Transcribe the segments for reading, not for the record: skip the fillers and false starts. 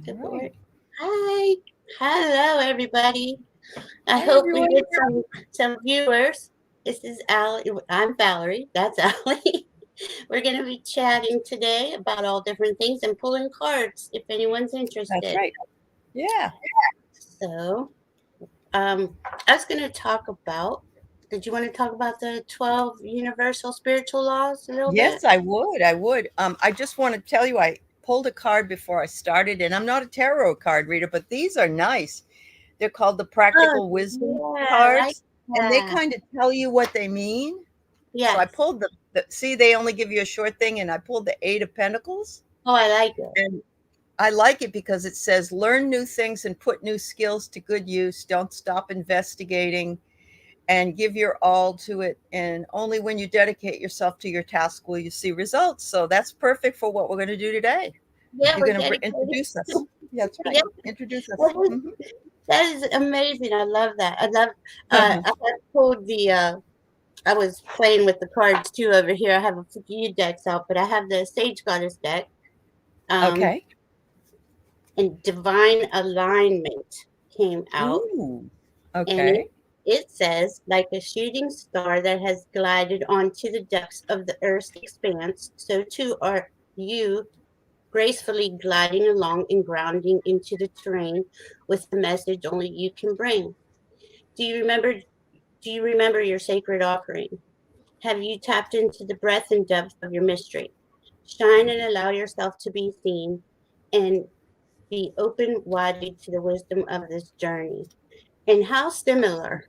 Good morning. Right. Hi. Hello, everybody. I Hi, hope we everyone. get some viewers. This is Allie. I'm Valerie. That's Allie. We're going to be chatting today about all different things and pulling cards if anyone's That's interested. right. Yeah. So, I was going to talk about. Did you want to talk about the 12 universal spiritual laws a little bit? Yes, I would. I would. I just want to tell you, I pulled a card before I started, and I'm not a tarot card reader, but these are nice. They're called the Oh, Practical Wisdom yeah, I like cards, and they that. kind of tell you what they mean. So I Yes. pulled see, they only give you a short thing, and I pulled the Eight of Pentacles. Oh, I like it. And I like it because it says, learn new things and put new skills to good use. Don't stop investigating and give your all to it. And only when you dedicate yourself to your task will you see results. So that's perfect for what we're going to do today. Yeah, You're we're going to dedicated. introduce us. Yeah, that's right. Yeah, Introduce us. that is, that is amazing. I love that. I love. I have pulled the. I was playing with the cards too over here. I have a few decks out, but I have the Sage Goddess deck. Um, Okay. and Divine Alignment came out, Ooh. and Okay. it says, like a shooting star that has glided onto the depths of the Earth's expanse, so too are you gracefully gliding along and grounding into the terrain with a message only you can bring. Do you remember do you remember your sacred offering? Have you tapped into the breadth and depth of your mystery? Shine and allow yourself to be seen and be open widely to the wisdom of this journey. And how similar?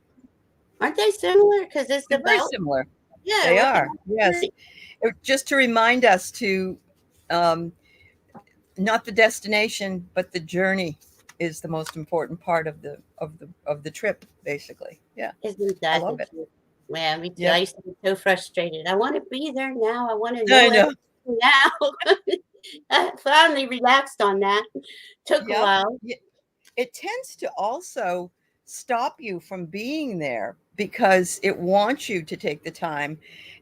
Aren't they similar? Because it's They're very about, similar. yeah, They what the are. Yes. journey. Just to remind us to um, not the destination, but the journey is the most important part of the trip, basically. Yeah. Isn't I that the love it. truth? Man, me too. I Yep. used to be so frustrated. I want to be there now. I want to I know know. everything now. I finally relaxed on that. Took a Yep. while. It tends to also stop you from being there because it wants you to take the time.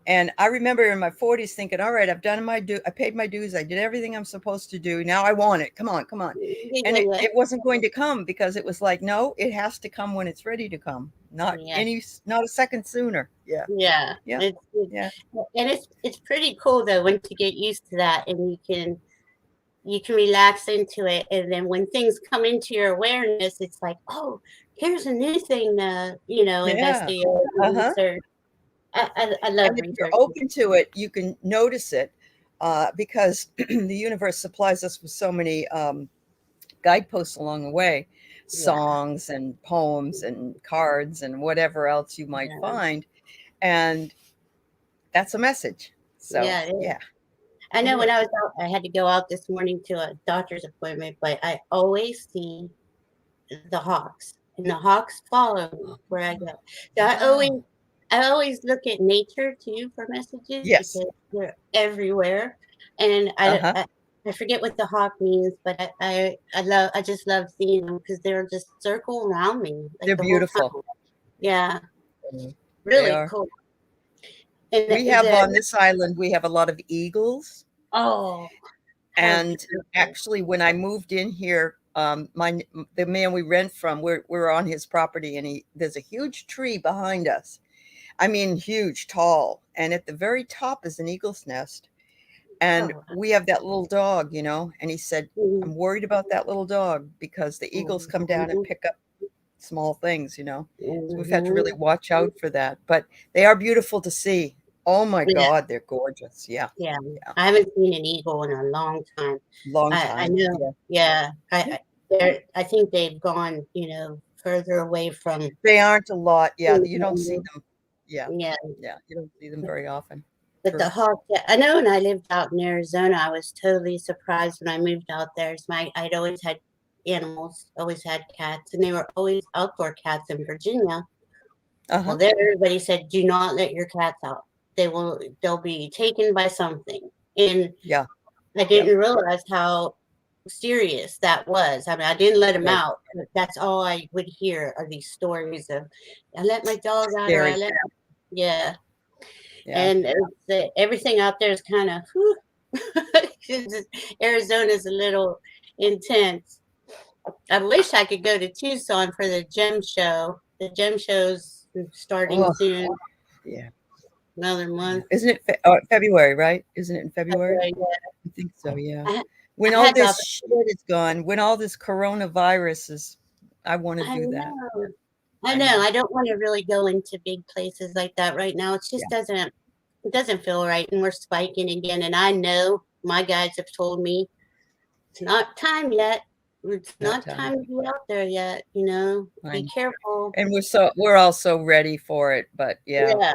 And I remember in my 40s thinking, all right, I've done I paid my dues, I did everything I'm supposed to do. Now I want it. Come on, come on. Yeah, And yeah, it, yeah. it wasn't going to come because it was like, no, it has to come when it's ready to come. Yeah. Not a second sooner. Yeah. Yeah. Yeah. It's Yeah. and it's pretty cool though once you get used to that and you can relax into it, and then when things come into your awareness, it's like, oh, here's a new thing to Yeah. investigate and Uh-huh. research. I love And if you're researching. open to it, you can notice it because the universe supplies us with so many guideposts along the way, Yeah, songs and poems and cards and whatever else you might yeah, find. And that's a message. So, yeah. It is. yeah, I it know when is. I was out, I had to go out this morning to a doctor's appointment, but I always see the hawks, and the hawks follow me where I go. So Wow. I always look at nature too for messages Yes. because they're everywhere, and Uh-huh. I forget what the hawk means, but I just love seeing them because they're just circle around me like They're the whole beautiful. time. Yeah, They really are. cool. And We is have it? on this island, we have a lot of eagles. Oh, how And beautiful! actually, when I moved in here, the man we rent from, we're on his property, and there's a huge tree behind us. I mean, huge, tall, and at the very top is an eagle's nest. And Oh, we have that little dog, and he said, mhm, I'm worried about that little dog because the eagles come down and mhm, pick up small things. So we've had to really mhm. watch out for that. But they are beautiful to see. Oh my Yeah. God, they're gorgeous. Yeah, Yeah, yeah. I haven't seen an eagle in a long time. Long I time. know, Yeah. yeah, Yeah. I think they've gone, further away from. They aren't a lot. Yeah, you don't see Mhm. them. Yeah, Yeah, yeah, you don't see them very often. but the True. hawk, yeah, I know when I lived out in Arizona, I was totally surprised when I moved out there. I'd always had animals, always had cats, and they were always outdoor cats in Virginia. Well, Uh-huh. there everybody said, do not let your cats out. They'll be taken by something. And Yeah. I Yep. didn't realize how serious that was. I mean, I didn't let him Very out, but that's all I would hear are these stories of, I let my dog out, or I scary. let, yeah. Yeah. And everything out there is kind of, Arizona's a little. intense. I wish I could go to Tucson for the gem show. The gem show's starting Oh, soon, yeah. another Yeah. month. Isn't it February, right? Isn't it in February? Yeah, I think so, yeah. I, When I all had the this shit is gone, when all this coronavirus is, I want to I do that. know. I I know. know. I don't want to really go into big places like that right now. It Yeah, just doesn't feel right, and we're spiking again. And I know my guides have told me it's not time yet. It's not not time. time to be out there yet. You know, I be know. careful. And we're all so ready for it, but yeah,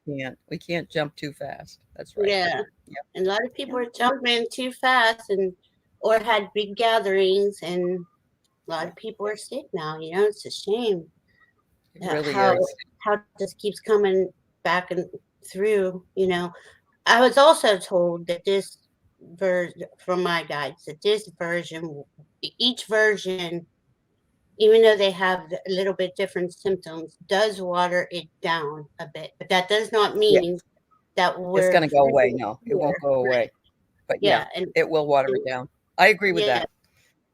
Yeah, we can't jump too fast. That's right. yeah. Yeah, And a lot of people yeah, are jumping too fast, and or had big gatherings, and a lot yeah. of people are sick now. You know, it's a shame It that really is. how it just keeps coming back and through. You know, I was also told that this version from my guides that this version, each version, even though they have a little bit different symptoms, does water it down a bit. But that does not Yeah, mean that it's we're going to go away. through No, it here. won't go away. But yeah, Yeah, and, it will water and it down. I agree with yeah, that.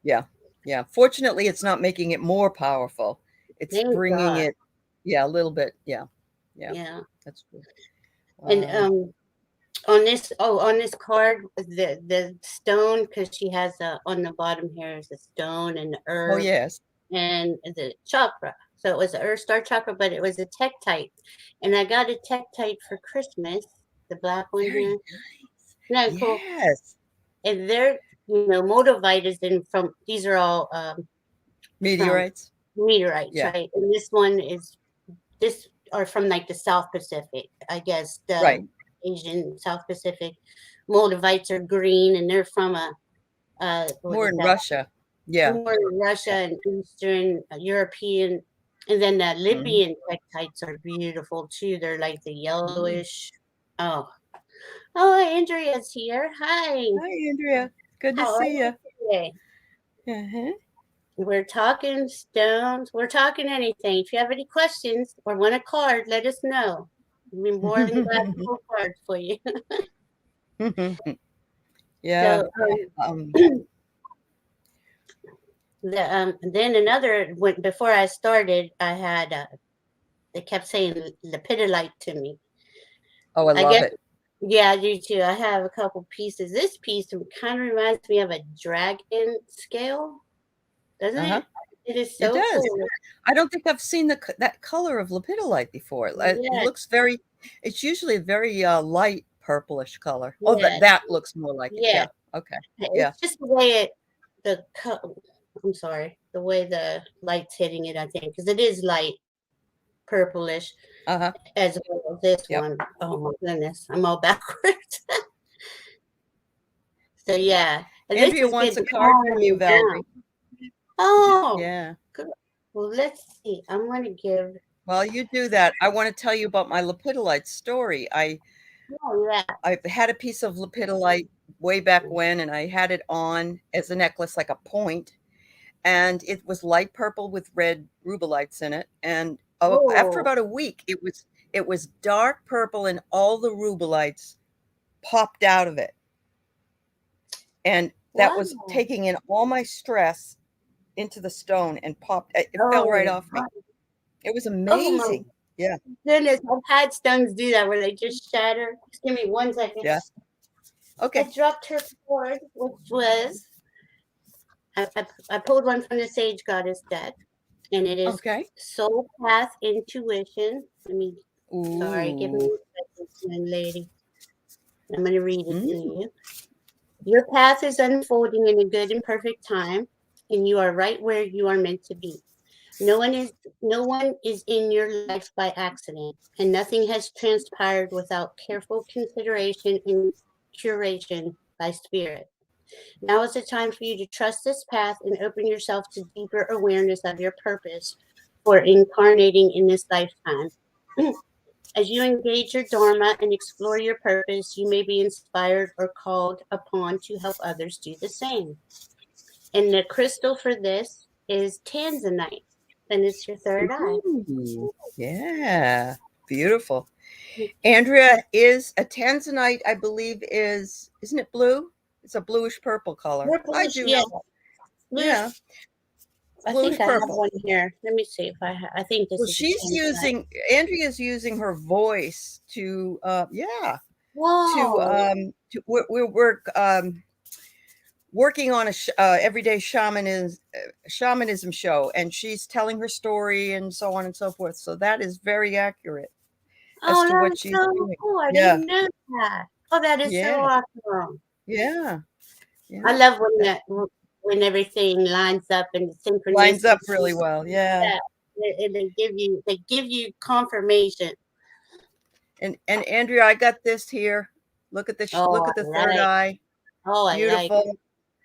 Yeah, yeah. Fortunately, it's not making it more powerful. It's thank bringing God. it, yeah, a little bit. Yeah, yeah. Yeah, That's true. and Wow. on this card the stone, because she has on the bottom here is the stone and the Oh herb yes. and the chakra. So it was the earth star chakra, but it was a tektite, and I got a tektite for Christmas, the black one Very here. nice. No, cool. Yes. And they're moldavite is in from these are all from Meteorites. meteorites, Yeah. right? And this one is this are from like the South Pacific, I guess Right. the Asian South Pacific. Moldavites are green, and they're from a what More is in that? Russia. Yeah. More Russia Yeah. and Eastern European, and then the Mhm. Libyan pectites are beautiful too. They're like the Mm. yellowish. Oh, oh, Andrea's here. Hi, Hi, Andrea. Good to how are see you you. today? Uh-huh. We're talking stones. We're talking anything. If you have any questions or want a card, let us know. We'd be more than glad to pull cards for you. Yeah. So, Um, then another when before I started, I had they kept saying lepidolite to me. oh, I I love guess it. yeah, I do too. I have a couple pieces. This piece kind of reminds me of a dragon scale, doesn't Uh-huh. it? It is It so does. cool. I don't think I've seen that color of lepidolite before. It Yeah, looks very. It's usually a very light purplish color. Oh, that yeah, that looks more like it. yeah. Yeah. Okay. Yeah. It's just the way I'm sorry, the way the light's hitting it. I think because it is light purplish Uh-huh. as well as this Yep. one. Oh my goodness, I'm all backwards. So yeah, and this Andrea is good wants a to card calm from you, me down. Valerie. Oh, Yeah. good. Well, let's see. I'm going to give. Well, you do that. I want to tell you about my lepidolite story. Oh yeah. I had a piece of lepidolite way back when, and I had it on as a necklace, like a point, and it was light purple with red rubelites in it. And after Oh about a week, it was dark purple, and all the rubelites popped out of it, and that was wow. taking in all my stress into the stone and popped. It fell right Oh off me. It was oh my amazing. Yeah, goodness. I've had stones do that where they just shatter. Just give me 1 second. yeah. I Okay, dropped her cord, which was I pulled one from the Sage Goddess deck, and it is okay. Soul Path Intuition. Let me. Sorry, give me Ooh. a second, young lady. I'm going to read it to Mm. you. Your path is unfolding in a good and perfect time, and you are right where you are meant to be. No one is no one is in your life by accident, and nothing has transpired without careful consideration and curation by spirit. Now is the time for you to trust this path and open yourself to deeper awareness of your purpose for incarnating in this lifetime. As you engage your Dharma and explore your purpose, you may be inspired or called upon to help others do the same. And the crystal for this is tanzanite, and it's your third eye. Ooh. Yeah. Beautiful. Andrea is a tanzanite, I believe isn't it blue? It's a bluish purple color. I Purplish, do yes, know. Yeah, I bluish think I have purple. one here. Let me see if I think Well, this is the she's same size. using Andrea's using her voice to Whoa. we work working on a everyday shamanism show, and she's telling her story and so on and so forth. So that is very accurate as Oh, to what that's she's so doing. cool. I Yeah, didn't know that. Oh, that is so yeah, awesome. yeah, I yeah. love when That when everything lines up and the lines up synchronicity. really well. Yeah. Yeah. And they give you confirmation. And Andrea, I got this here. Oh, Look I at the third like. eye. Oh, I like Beautiful. it.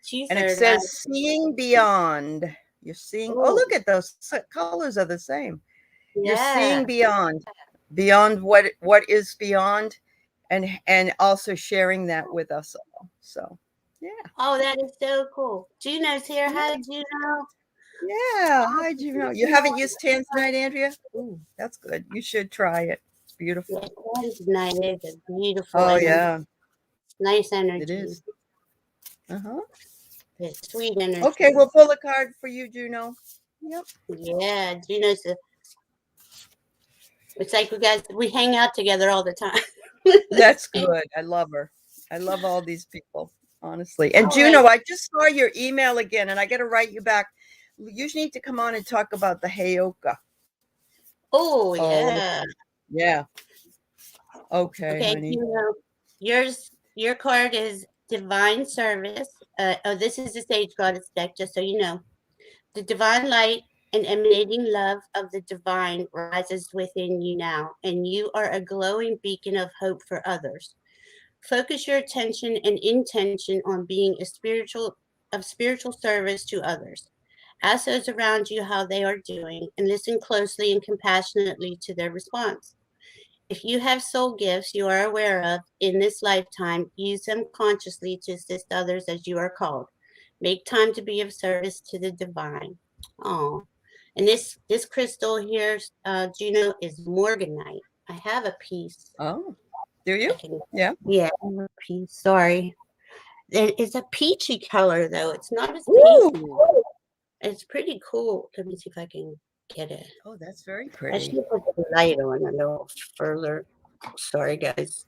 Two And it third eye. says seeing beyond. You're seeing, oh, Oh, look at those colors are the same. You're yeah. seeing beyond what is beyond, and also sharing that with us all. So, yeah. Oh, that is so cool. Juno's here. Yeah. Hi, Juno. Yeah. Oh, Hi, Juno. You Juno. haven't used tanzanite, Andrea? Ooh, that's good. You should try it. It's Yeah, beautiful. tonight is a beautiful Oh, energy. yeah, Nice it energy. is. Uh-huh. It's sweet Okay, energy. we'll pull a card for you, Juno. Yep. Yeah, Juno's a, it's like we hang out together all the time. That's good. I love her. I love all these people, honestly. And All right. Juno, I just saw your email again, and I got to write you back. You need to come on and talk about the Heyoka. Oh, Oh, yeah. yeah. Okay, Okay, honey. Juno, your card is Divine Service. Oh, this is the Sage Goddess deck, just so you know. The divine light and emanating love of the divine rises within you now, and you are a glowing beacon of hope for others. Focus your attention and intention on being of spiritual service to others. Ask those around you how they are doing and listen closely and compassionately to their response. If you have soul gifts you are aware of in this lifetime, use them consciously to assist others as you are called. Make time to be of service to the divine. Oh, and this crystal here, Juno, is morganite. I have a piece. Oh, do you? I can, Yeah. yeah, I have a piece. Sorry, it's a peachy color though. It's not as pink. Ooh. It's pretty cool. Let me see if I can get it. Oh, that's very I pretty. should put the light on a little further. Sorry, guys.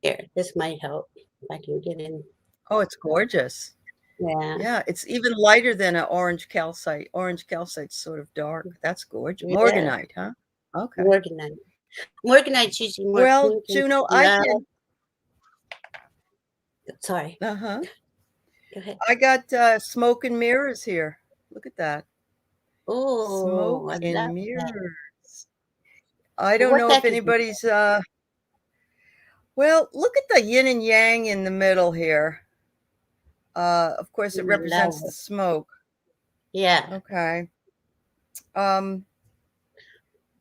Here, this might help if I can get in. Oh, it's gorgeous. Yeah, Yeah, it's even lighter than an orange calcite. Orange calcite's sort of dark. That's gorgeous. yeah, Morganite, huh? Okay. morganite. Morganite's usually more Well, pink and Juno, I love. can. Sorry, Uh-huh. go ahead. I got smoke and mirrors here. Look at that. Oh, Smoke I love and that. mirrors. I Well, don't what know if deck is it? anybody's well, look at the yin and yang in the middle here. Of course it I love represents the it. smoke. Yeah. Okay. Um,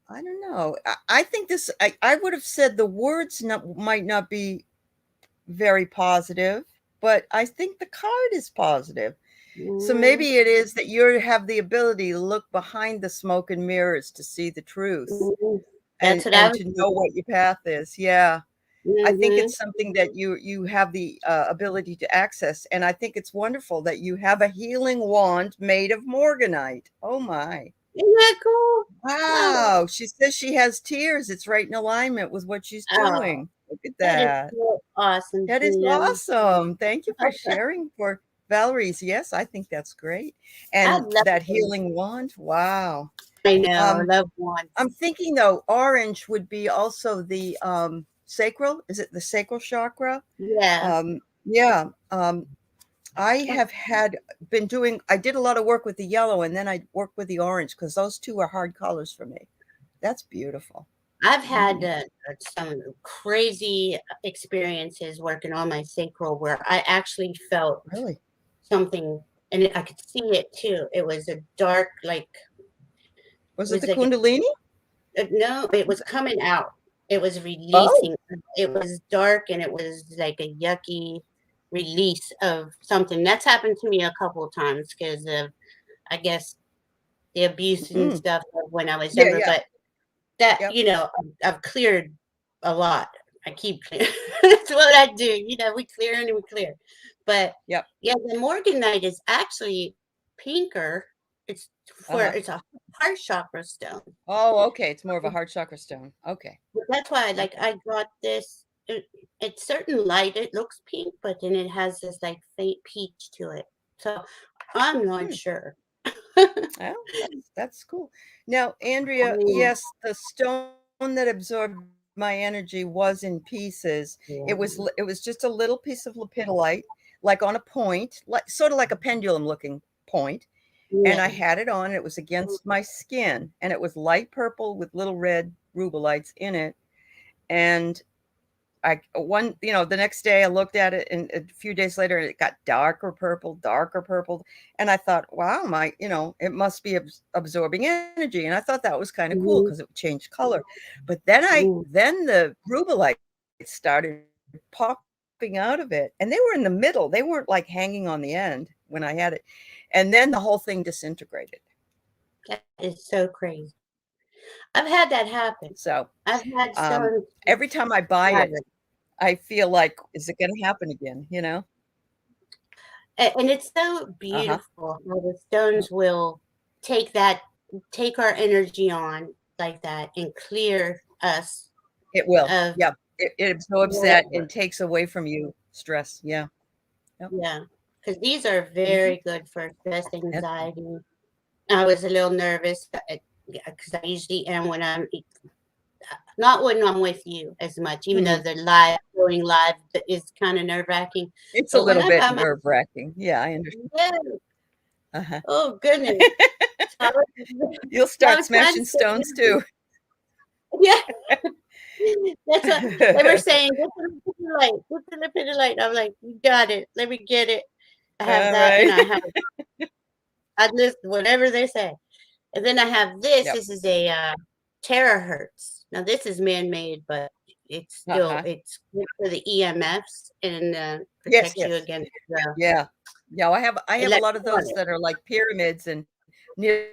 I don't know. I think this I would have said the words might not be very positive, but I think the card is positive. So Mm, maybe it is that you have the ability to look behind the smoke and mirrors to see the truth mm. That's what I and was to know thinking. what your path is. Yeah. I think Mm-hmm. it's something that you have the ability to access, and I think it's wonderful that you have a healing wand made of morganite. Oh my! Isn't that cool? Oh, Wow! She says she has tears. It's right in alignment with what she's oh, doing. Look at that is that. so awesome, That is Gina. awesome. Thank you for sharing for Valerie's. Yes, I think that's great. I And love that them. healing wand. Wow. I know, Um, loved ones. I'm thinking though, orange would be also the sacral. Is it the sacral chakra? Yeah. Yeah. I have been doing, I did a lot of work with the yellow and then I worked with the orange because those two are hard colors for me. That's beautiful. I've had Mm, some crazy experiences working on my sacral where I actually felt really? something, and I could see it too. It was a dark, like Was it it was the like Kundalini? no, it Was was it, coming out. It was oh, releasing. It was dark, and it was like a yucky release of something. That's happened to me a couple of times because of, I guess, the abuse and mm, stuff of when I was yeah, younger. yeah, But that, yep. I've cleared a lot. I keep clearing. That's what I do. We clear and we clear. But Yep. yeah, the morganite is actually pinker. It's Uh-huh. it's a heart chakra stone. Oh, okay. It's more of a heart chakra stone. Okay. But that's why, like, Okay. I got this. It's certain light. It looks pink, but then it has this like faint peach to it. So I'm not Hmm. sure. Well, that's cool. Now, I Andrea, mean, yes, the stone that absorbed my energy was in pieces. It was just a little piece of lepidolite, like on a point, like sort of like a pendulum looking point, and I yeah, had it on. It was against my skin, and it was light purple with little red rubelites in it. And the next day I looked at it, and a few days later it got darker purple. And I thought, wow, it must be absorbing energy. And I thought that was kind of cool because mhm, it would change color. But mm, then the rubelite started popping out of it, and they were in the middle. They weren't like hanging on the end when I had it. And then the whole thing disintegrated. that is so crazy. I've had that happen. So I've had stones every time I buy have it, it. I feel like, is it going to happen again? And it's so Uh-huh. beautiful how the stones will take that take our energy on like that and clear us It will. of Yeah. It absorbs that whatever. and takes away from you stress. Yeah. Yep. Yeah, because these are Mhm. very good for stress, That's anxiety. I was a little nervous because I usually am when I'm not when I'm with you as much, even though mhm. the live going live is kind of nerve wracking. It's a But when little I'm bit by myself, nerve-wracking. Yeah, I understand. yeah, Uh-huh. oh goodness. So You'll I start was trying to smashing stay stones busy. too. Yeah, that's what they were saying. Get to the light, get to the pit of light. I'm like, you got it. Let me get it. I have All that, and right. I list whatever they say. And then I have this. Yep. This is a terahertz. Now this is man-made, but Uh-huh. it's good for the EMFs and Yes, protects you yes. against the Yeah. Yeah, I have a lot of those electronic. that are like pyramids and near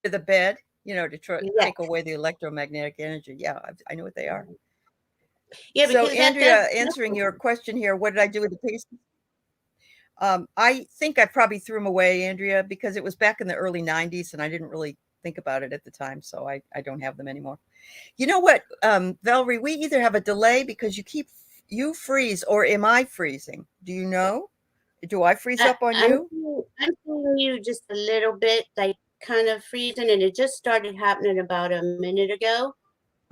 the bed, to take away the Yeah, electromagnetic energy. Yeah, I know what they are. So, yeah, because Andrea, that does answering your nothing. question here, what did I do with the pieces? I think I probably threw them away, Andrea, because it was back in the early 90s and I didn't really think about it at the time. So I don't have them anymore. You know what, Valerie, we either have a delay because you freeze, or am I freezing? Do you know? Do I freeze up on you? I'm seeing you just a little bit, like kind of freezing, and it just started happening about a minute ago.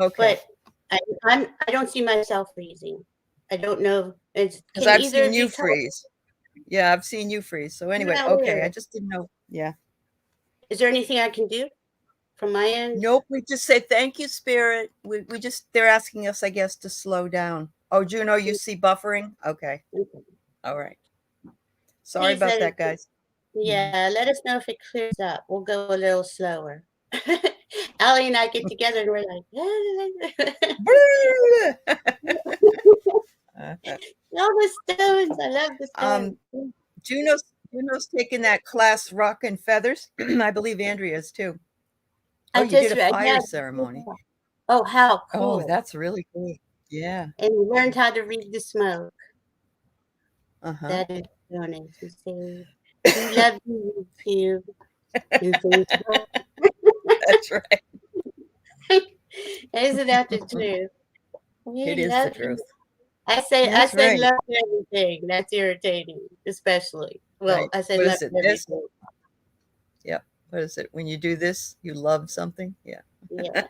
Okay. But I don't see myself freezing. I don't know. It Because can I've either seen be you told. freeze. Yeah, I've seen you freeze. So Isn't anyway, that okay. I weird? just didn't know. Yeah. Is there anything I can do from my end? Nope. We just say thank you, Spirit. They're asking us, I guess, to slow down. Oh, Juno, you see buffering? Okay. All right. Sorry Please about that, guys. Mhm. yeah, let us know if it clears up. We'll go a little slower. Allie and I get together and we're like, Uh-huh. all the stones. I love the um, stones. Juno's taking that class, Rock and Feathers. I believe Andrea's too. Oh, I you did just a read, fire yeah. ceremony. Oh, how Oh, cool. that's really cool. Yeah. And we learned how to read the smoke. Uh-huh. That is so nice. We say, we love you, YouTube. And Facebook. That's right. Isn't that the truth? It We is the love you. truth. I That's said right. love to everything. That's irritating, especially. Well, Right. I said What love is it? to This? everything. Yeah. What is it? When you do this, you love something? Yeah. Yeah.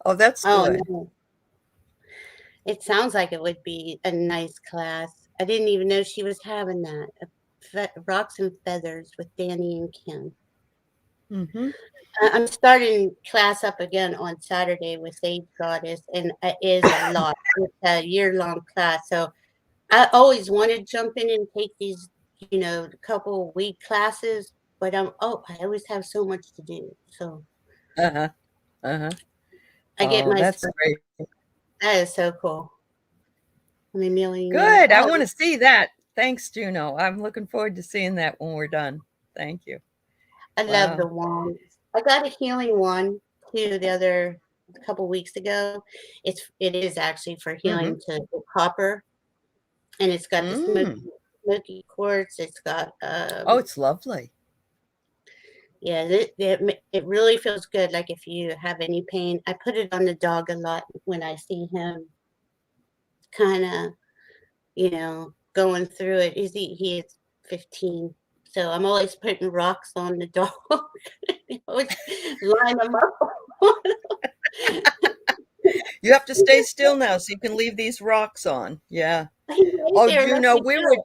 Oh, that's Oh good. no. It sounds like it would be a nice class. I didn't even know she was having that. Rocks and Feathers with Danny and Kim. Mhm. I'm starting class up again on Saturday with Sage Goddess, and it is a lot. It's a year-long class, so I always wanted to jump in and take these, couple week classes, but I always have so much to do. So Uh-huh. Uh-huh. I get Oh, my that's stuff. great. That is so cool. I'm emailing you. Good. I Oh, want to see that. Thanks, Juno. I'm looking forward to seeing that when we're done. Thank you. I love the Wow. wands. I got a healing one too the other a couple weeks ago. It is actually for Mm-hmm. healing to the copper, and it's got the Mm. smoky quartz. It's got Oh, it's lovely. yeah, it really feels good. Like if you have any pain, I put it on the dog a lot when I see him kind of, going through it. He is 15, so I'm always putting rocks on the dog. Always line them up. You have to stay still now so you can leave these rocks on. Yeah. He lays Oh, there and lets me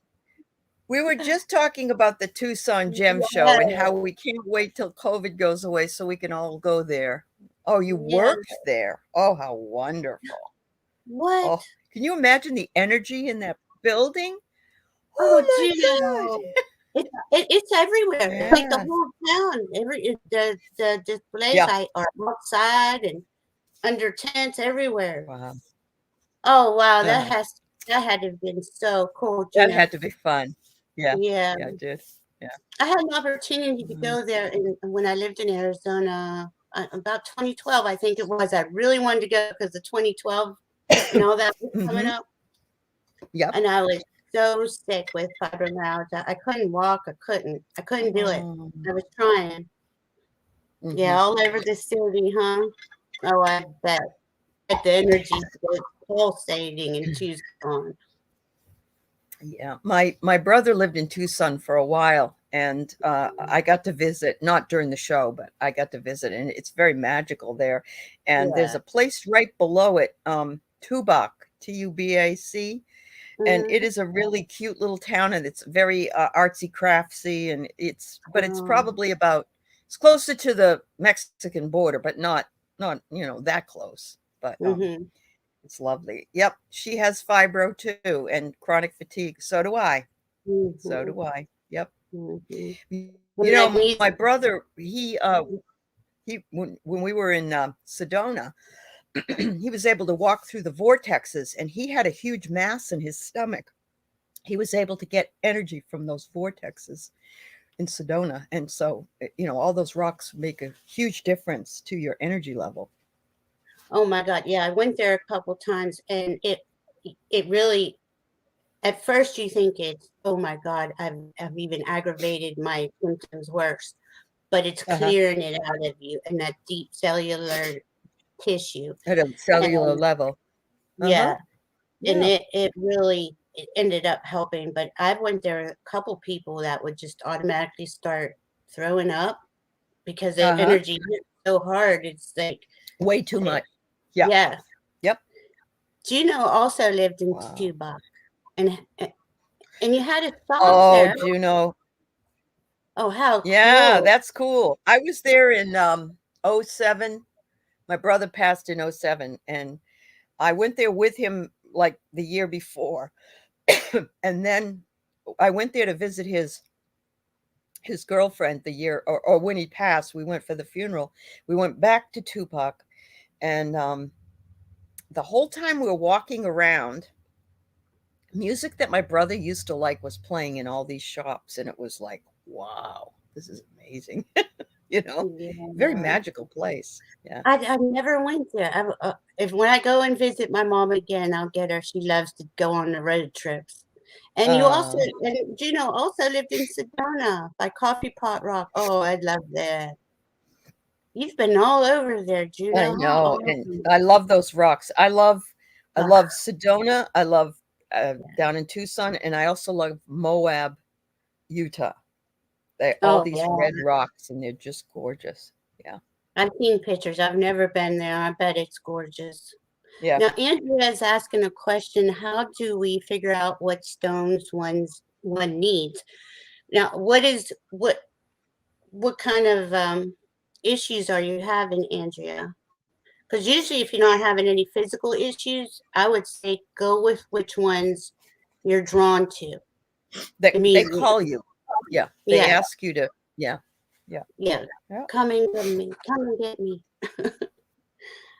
We were just talking about the Tucson Gem Show and how we can't wait till COVID goes away so we can all go there. Oh, you Yeah. worked there. Oh, how wonderful. What? Oh, can you imagine the energy in that building? Oh, Oh my Juno. God. It's everywhere. Like the Yeah. whole town. The displays Yeah. are outside and under tents everywhere. Wow. Oh wow, Uh, that had to have been so cool, that Juno. had to be fun. Yeah. Yeah. Yeah, I did. Yeah. I had an opportunity to Mhm. go there when I lived in Arizona about 2012, I think it was. I really wanted to go because the 2012 and all that was coming Mhm. up, Yep. and I was so sick with fibromyalgia. I couldn't walk. I couldn't do it. Oh. I was trying. Yeah, Mhm. all over the city, huh? Oh, I bet. But the energy was pulsating in Tucson. Yeah, my brother lived in Tucson for a while, and I got to visit, not during the show, but I got to visit, and it's very magical there. And there's Yeah. a place right below it, Tubac, Tubac, and it Hmm. is a really cute little town, and it's very artsy craftsy, and but it's Oh. probably about it's closer to the Mexican border, but not that close. But Hmm. it's lovely. Yep, she has fibro too and chronic fatigue. So do I. So Hmm. do I. Yep. Hmm. You The know, my magnesium. brother, he when we were in Sedona, he was able to walk through the vortexes, and he had a huge mass in his stomach. He was able to get energy from those vortexes in Sedona, and so all those rocks make a huge difference to your energy level. Oh my God. Yeah, I went there a couple times and it really at first you think it's, oh my God, I've even aggravated my symptoms worse, but it's Uh huh. clearing it out of you and that deep cellular tissue. At a cellular And level. Uh huh. yeah, and Yeah. it really it ended up helping. But I've went there a couple people that would just automatically start throwing up because the Uh huh. energy hit so hard. It's like, Way too it, much. Yeah. yeah. Yep. Juno also lived in Wow. Tuba, and and you had to stop Oh, there. Juno. Oh, how Yeah, cool! that's cool. I was there in '07. My brother passed in '07, and I went there with him like the year before. And then I went there to visit his girlfriend the year or when he passed, we went for the funeral. We went back to Tupac, and the whole time we were walking around, music that my brother used to like was playing in all these shops, and it was like, wow, this is amazing. you know Very Yeah, magical place. Yeah. I never went there. If when I go and visit my mom again, I'll get her. She loves to go on the road trips. And you also, uh and Juno also lived in Sedona by Coffee Pot Rock. Oh, I love that. You've been all over there, I Juno. How know, and awesome! I love those rocks. I Ah, love Sedona. I love yeah. down in Tucson, and I also love Moab, Utah. They all Oh, these yeah. red rocks, and they're just gorgeous. Yeah. I've seen pictures. I've never been there. I bet it's gorgeous. Yeah. Now, Andrea is asking a question. How do we figure out what stones one needs? Now, what kind of issues are you having, Andrea? Because usually, if you're not having any physical issues, I would say go with which ones you're drawn to They immediately. call you. Yeah. They Yeah, ask you to. Yeah. Yeah. yeah. Yeah. Come and get me. Come and get me.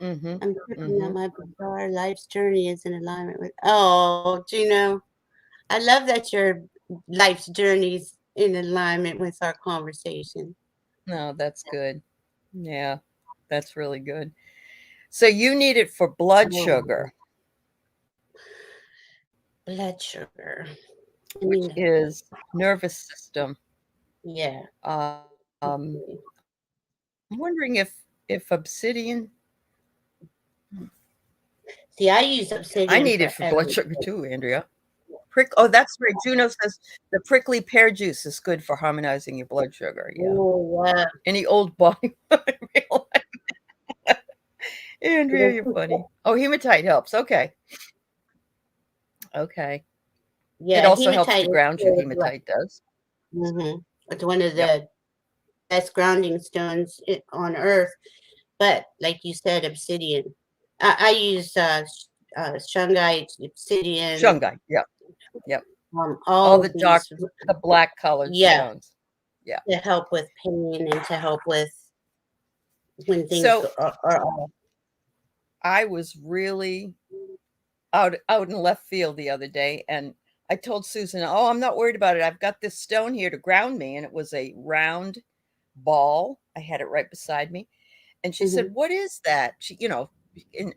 Mhm. I'm tripping that Mhm. my bizarre life's journey is in alignment with. Oh, Gino, I love that your life's journey's in alignment with our conversation. No, that's good. Yeah. That's really good. So you need it for blood Oh, sugar, blood sugar. I which mean, is nervous system. yeah. I'm wondering if obsidian. See, I use I obsidian need for it for blood everything. sugar too, Andrea. Oh, that's right. Juno says the prickly pear juice is good for harmonizing your blood sugar. Yeah. Oh, wow. Any old body. Andrea, you're funny. Oh, hematite helps. Okay. Okay. It Yeah, also helps hematite to is ground you. good. Like, Hematite does. it's one of Yep. the best grounding stones on earth. But like you said, obsidian. I use shungite, obsidian, Shungite. Yep. Yep. All all the of these. the black colored Yeah, stones. Yeah. to help with pain and to help with when things So are off. I was really out in left field the other day, and I told Susan, "Oh, I'm not worried about it. I've got this stone here to ground me," and it was a round ball. I had it right beside me, and she Mhm. said, "What is that?"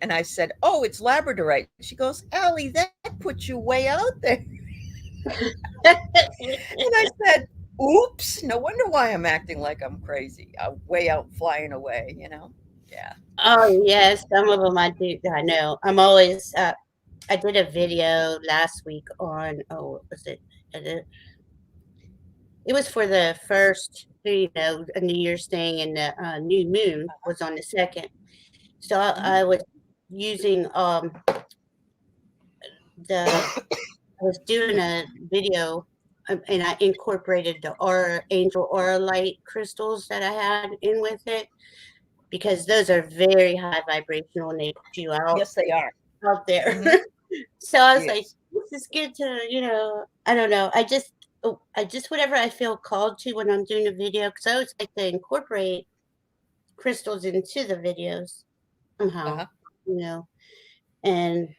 And I said, "Oh, it's labradorite." She goes, "Allie, that puts you way out there." And I said, "Oops, no wonder why I'm acting like I'm crazy. I'm way out flying away, you know?" Yeah. Oh yes, some of them I do. I know. I'm always. I did a video last week on. Oh, what was it? It was for the first, a New Year's thing, and the new moon was on the second. So I Mhm. was using the I was doing a video, and I incorporated the aura angel aura light crystals that I had in with it because those are very high vibrational and they put you Yes, they are. out there. Mhm. So I was like, Yes. this is good to, I don't know. I just whatever I feel called to when I'm doing a video because I always like to incorporate crystals into the videos somehow, Uh-huh. you know. And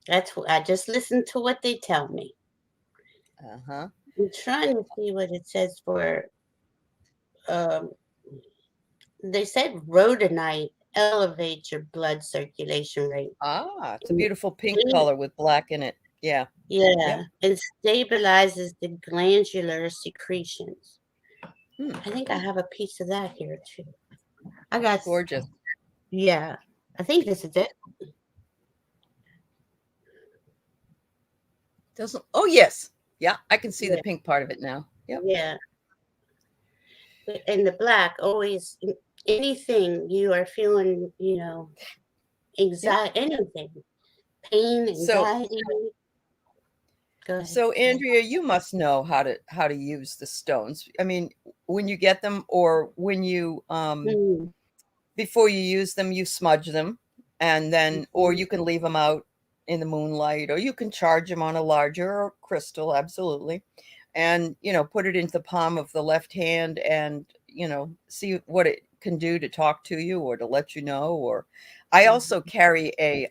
that's what I just listen to what they tell me. Uh-huh. I'm trying to see what it says for. Um, they said rhodonite elevates your blood circulation rate. Ah, it's a And beautiful pink color with black in it. Yeah. Yep. yeah, and stabilizes the glandular secretions. Hmm. I think I have a piece of that here too. I got, Gorgeous. yeah, I think this is it. Doesn't Oh, yes. Yeah, I can see the Yeah, pink part of it now. Yep. yeah. And the black always, anything you are feeling, Yep. anxiety, anything, pain, So anxiety. Go ahead. so Andrea, you must know how to use the stones. I mean, when you get them or when you Mm, before you use them, you smudge them, and then or mhm, you can leave them out in the moonlight, or you can charge them on a larger crystal, absolutely. And, put it into the palm of the left hand and, see what it can do to talk to you or to let you know. Or I also mhm. carry a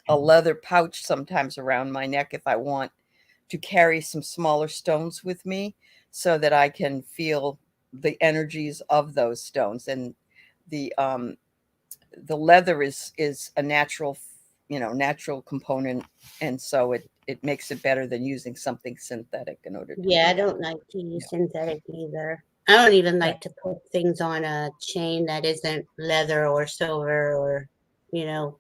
leather pouch sometimes around my neck if I want to carry some smaller stones with me so that I can feel the energies of those stones. And the um the leather is a natural component, and so it makes it better than using something synthetic in order to Yeah, do I that. don't like to Yeah. use synthetic either. I don't even Right. like to put things on a chain that isn't leather or silver or,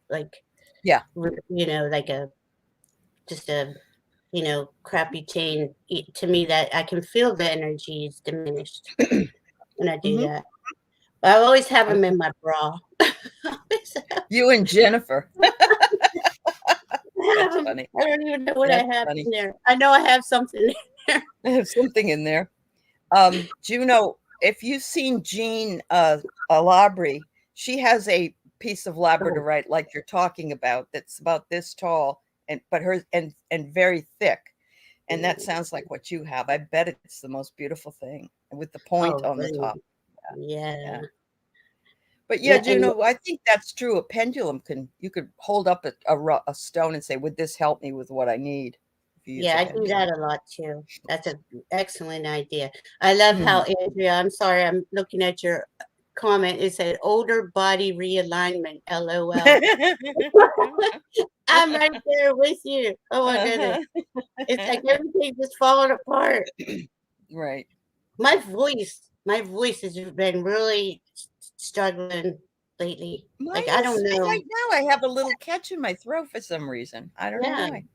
like, Yeah. like just a, crappy chain. To me, that I can feel the energy is diminished when I do Hmm. that. But I always have them Okay. in my bra. You and Jennifer. I have That's 'em. funny. I don't even know what I That's have funny. in there. I know I have something in there. I have something in there. Juno, if you've seen Jean Alabri, she has a piece of Oh, labradorite like you're talking about that's about this tall and very thick. And that sounds like what you have. I bet it's the most beautiful thing with the point oh, on the really? top. Yeah. Yeah. But yeah, Yeah, and Juno, I think that's true. A pendulum you could hold up a stone and say, "Would this help me with what I need?" If you use yeah, a I do pendulum. that a lot too. That's an excellent idea. I love Mhm. how Andrea, I'm sorry, I'm looking at your comment. It said older body realignment. LOL. I'm right there with you. Oh my goodness. It's like everything just falling apart. Right. My voice has been really struggling lately. Mine Like I don't is know. right now. I have a little catch in my throat for some reason. I don't know Yeah, why.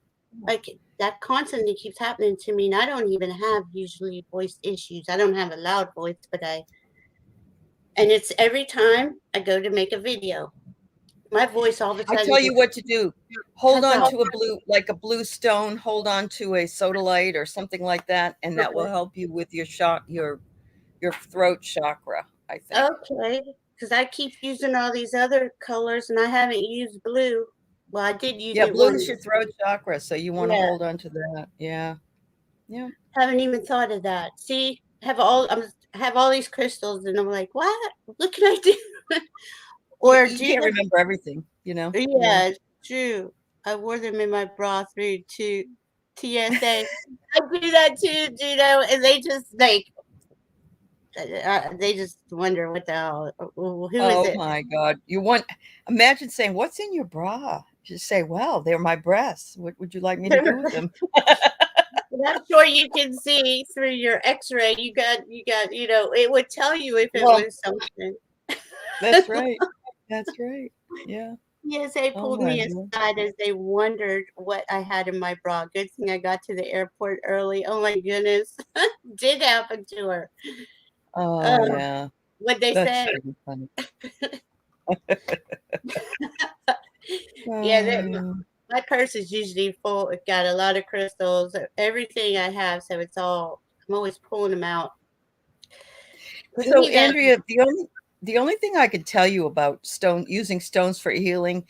like that constantly keeps happening to me, and I don't even have usually voice issues. I don't have a loud voice, and it's every time I go to make a video, my voice all of a I sudden tell you just what to do. Hold cuts on out. to a blue, like a blue stone. Hold on to a soda light or something like that, and that will Okay, help you with your your throat chakra. I think. okay, because I keep using all these other colors, and I haven't used blue. Well, I did use Yeah, it blue is your once. throat chakra, so you want to Yeah, hold on to that. Yeah, yeah. haven't even thought of that. See, have all these crystals, and I'm like, what? What can I do? Or You do can't the remember everything, you know. Yeah. Yeah, it's true. I wore them in my bra through to TSA. I do that too, and they just wonder what the hell, who is Oh it? my God. You want imagine saying, "What's in your bra?" Just say, "Well, they're my breasts. What would you like me to do with them?" And I'm sure you can see through your X-ray. It would tell you if it Well, was something. that's right. That's right. Yeah. TSA Oh pulled my me God. aside as they wondered what I had in my bra. Good thing I got to the airport early. Oh my goodness, did happen to her. Oh Uh, yeah. what they That's say? pretty funny. Yeah, Uh, my purse is usually full. It got a lot of crystals, everything I have. So I'm always pulling them out. Put so me down. Andrea, the only thing I could tell you about using stones for healing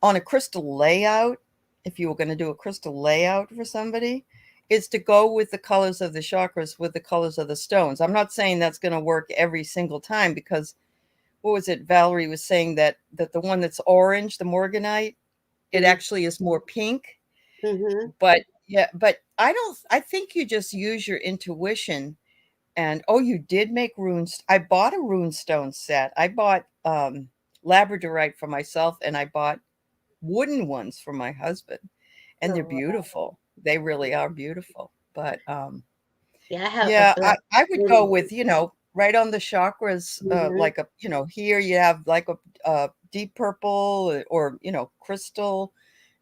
on a crystal layout, if you were going to do a crystal layout for somebody, is to go with the colors of the chakras with the colors of the stones. I'm not saying that's going to work every single time because what was it? Valerie was saying that the one that's orange, the morganite, it actually is more pink. Mm-hmm. But yeah, but I think you just use your intuition. And oh, you did make runes. I bought a rune stone set. I bought labradorite for myself, and I bought wooden ones for my husband. And they're Oh, wow. beautiful. They really are beautiful. But Yeah, I have a yeah, black I would go woman. with, right on the chakras, Mm-hmm. like here you have like a deep purple or, crystal.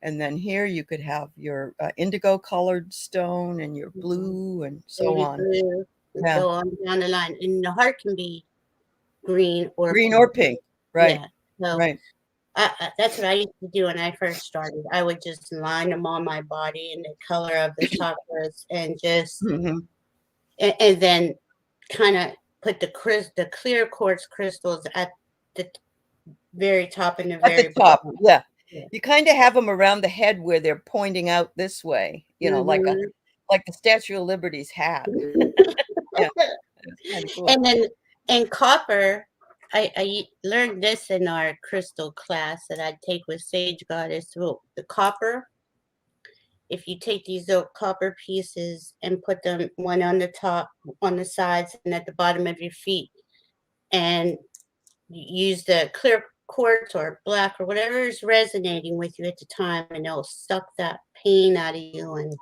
And then here you could have your indigo colored stone and your Mm-hmm. blue and so Baby on. blue, and Yeah. so on down the line. And the heart can be green or Green or pink. pink. Right. Yeah. So Right. that's what I used to do when I first started. I would just line them on my body in the color of the chakras and just Mhm. and then kind of put the clear quartz crystals at the very top and the At the very top, bottom. yeah. Yeah. You kinda have them around the head where they're pointing out this way, Mhm. like the Statue of Liberty's hat. Yeah, it's kinda cool. And then in copper, I learned this in our crystal class that I'd take with Sage Goddess. Well, the copper, if you take these little copper pieces and put them one on the top, on the sides, and at the bottom of your feet, and use the clear quartz or black or whatever is resonating with you at the time, and it'll suck that pain out of you and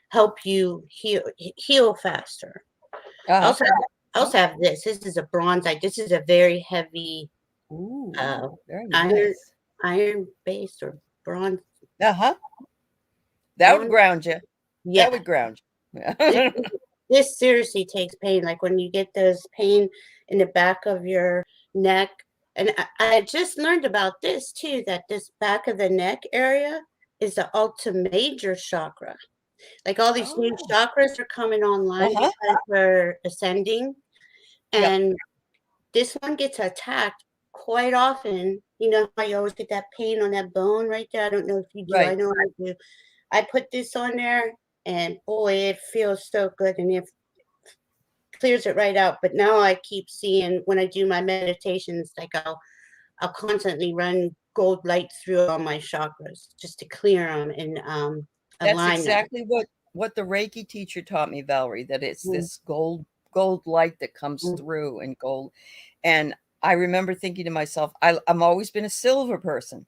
help you heal faster. I Uh-huh. also have, I also have this. This is a bronzite. This is a very heavy Ooh, uh, very iron nice. iron based or bronze Uh-huh. That would bronze. ground you. That Yeah, would ground you. this, Yeah. this seriously takes pain. Like when you get those pain in the back of your neck. And I just learned about this too, that this back of the neck area is the ultimate chakra. Like all these new Oh. chakras are coming online Uh-huh. because we're ascending. Yep. And this one gets attacked quite often. You know how you always get that pain on that bone right there? I don't know if you do. I Right. know I do. I put this on there and boy, it feels so good and it clears it right out. But now I keep seeing when I do my meditations, like I'll constantly run gold light through all my chakras just to clear them and That's align them. exactly what the Reiki teacher taught me, Valerie, that it's Mm, this gold light that comes mm, through and gold. And I remember thinking to myself, I'm always been a silver person.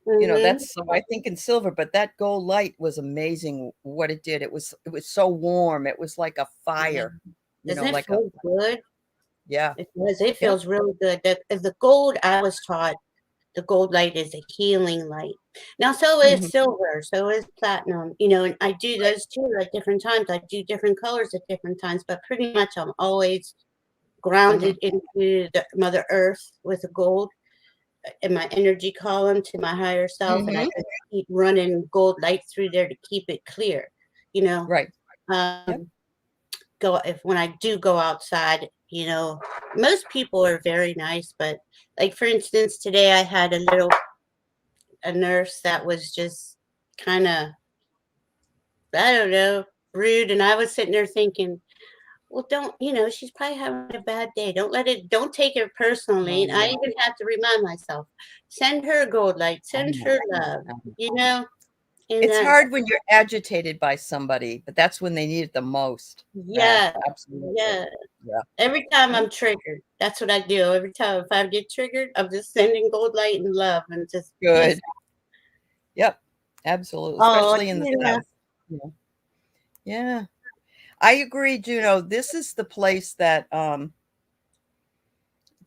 Mm-hmm. That's so I think in silver, but that gold light was amazing what it did. It was so warm. It was like a Yeah. fire, Doesn't it like a feel good? yeah. It does. It Yep. feels really good. The gold, I was taught the gold light is a healing light. Now, so is Mhm. silver, so is platinum, and I do Right. those too at different times. I do different colors at different times, but pretty much I'm always grounded Mhm. into the Mother Earth with the gold in my energy column to my higher self, and I Mhm. just keep running gold light through there to keep it clear. You know, Right. Yep. um, go if when I do go outside, most people are very nice, but like for instance, today I had a nurse that was just kind of, I don't know, rude, and I was sitting there thinking, well, don't, she's probably having a bad day. Don't take it personally. Oh, And I yeah. even have to remind myself, send her gold light, I send know. her love, I know. you know, and It's that, hard when you're agitated by somebody, but that's when they need it the most. Yeah, yeah, absolutely. yeah. Yeah. Every time Yep. I'm triggered, that's what I do. Every time if I get triggered, I'm just sending gold light and love and just peace. Good. Yep. Absolutely, Oh, especially in the Tina. South. Yeah. Yeah. I agree, Juno. This is the place that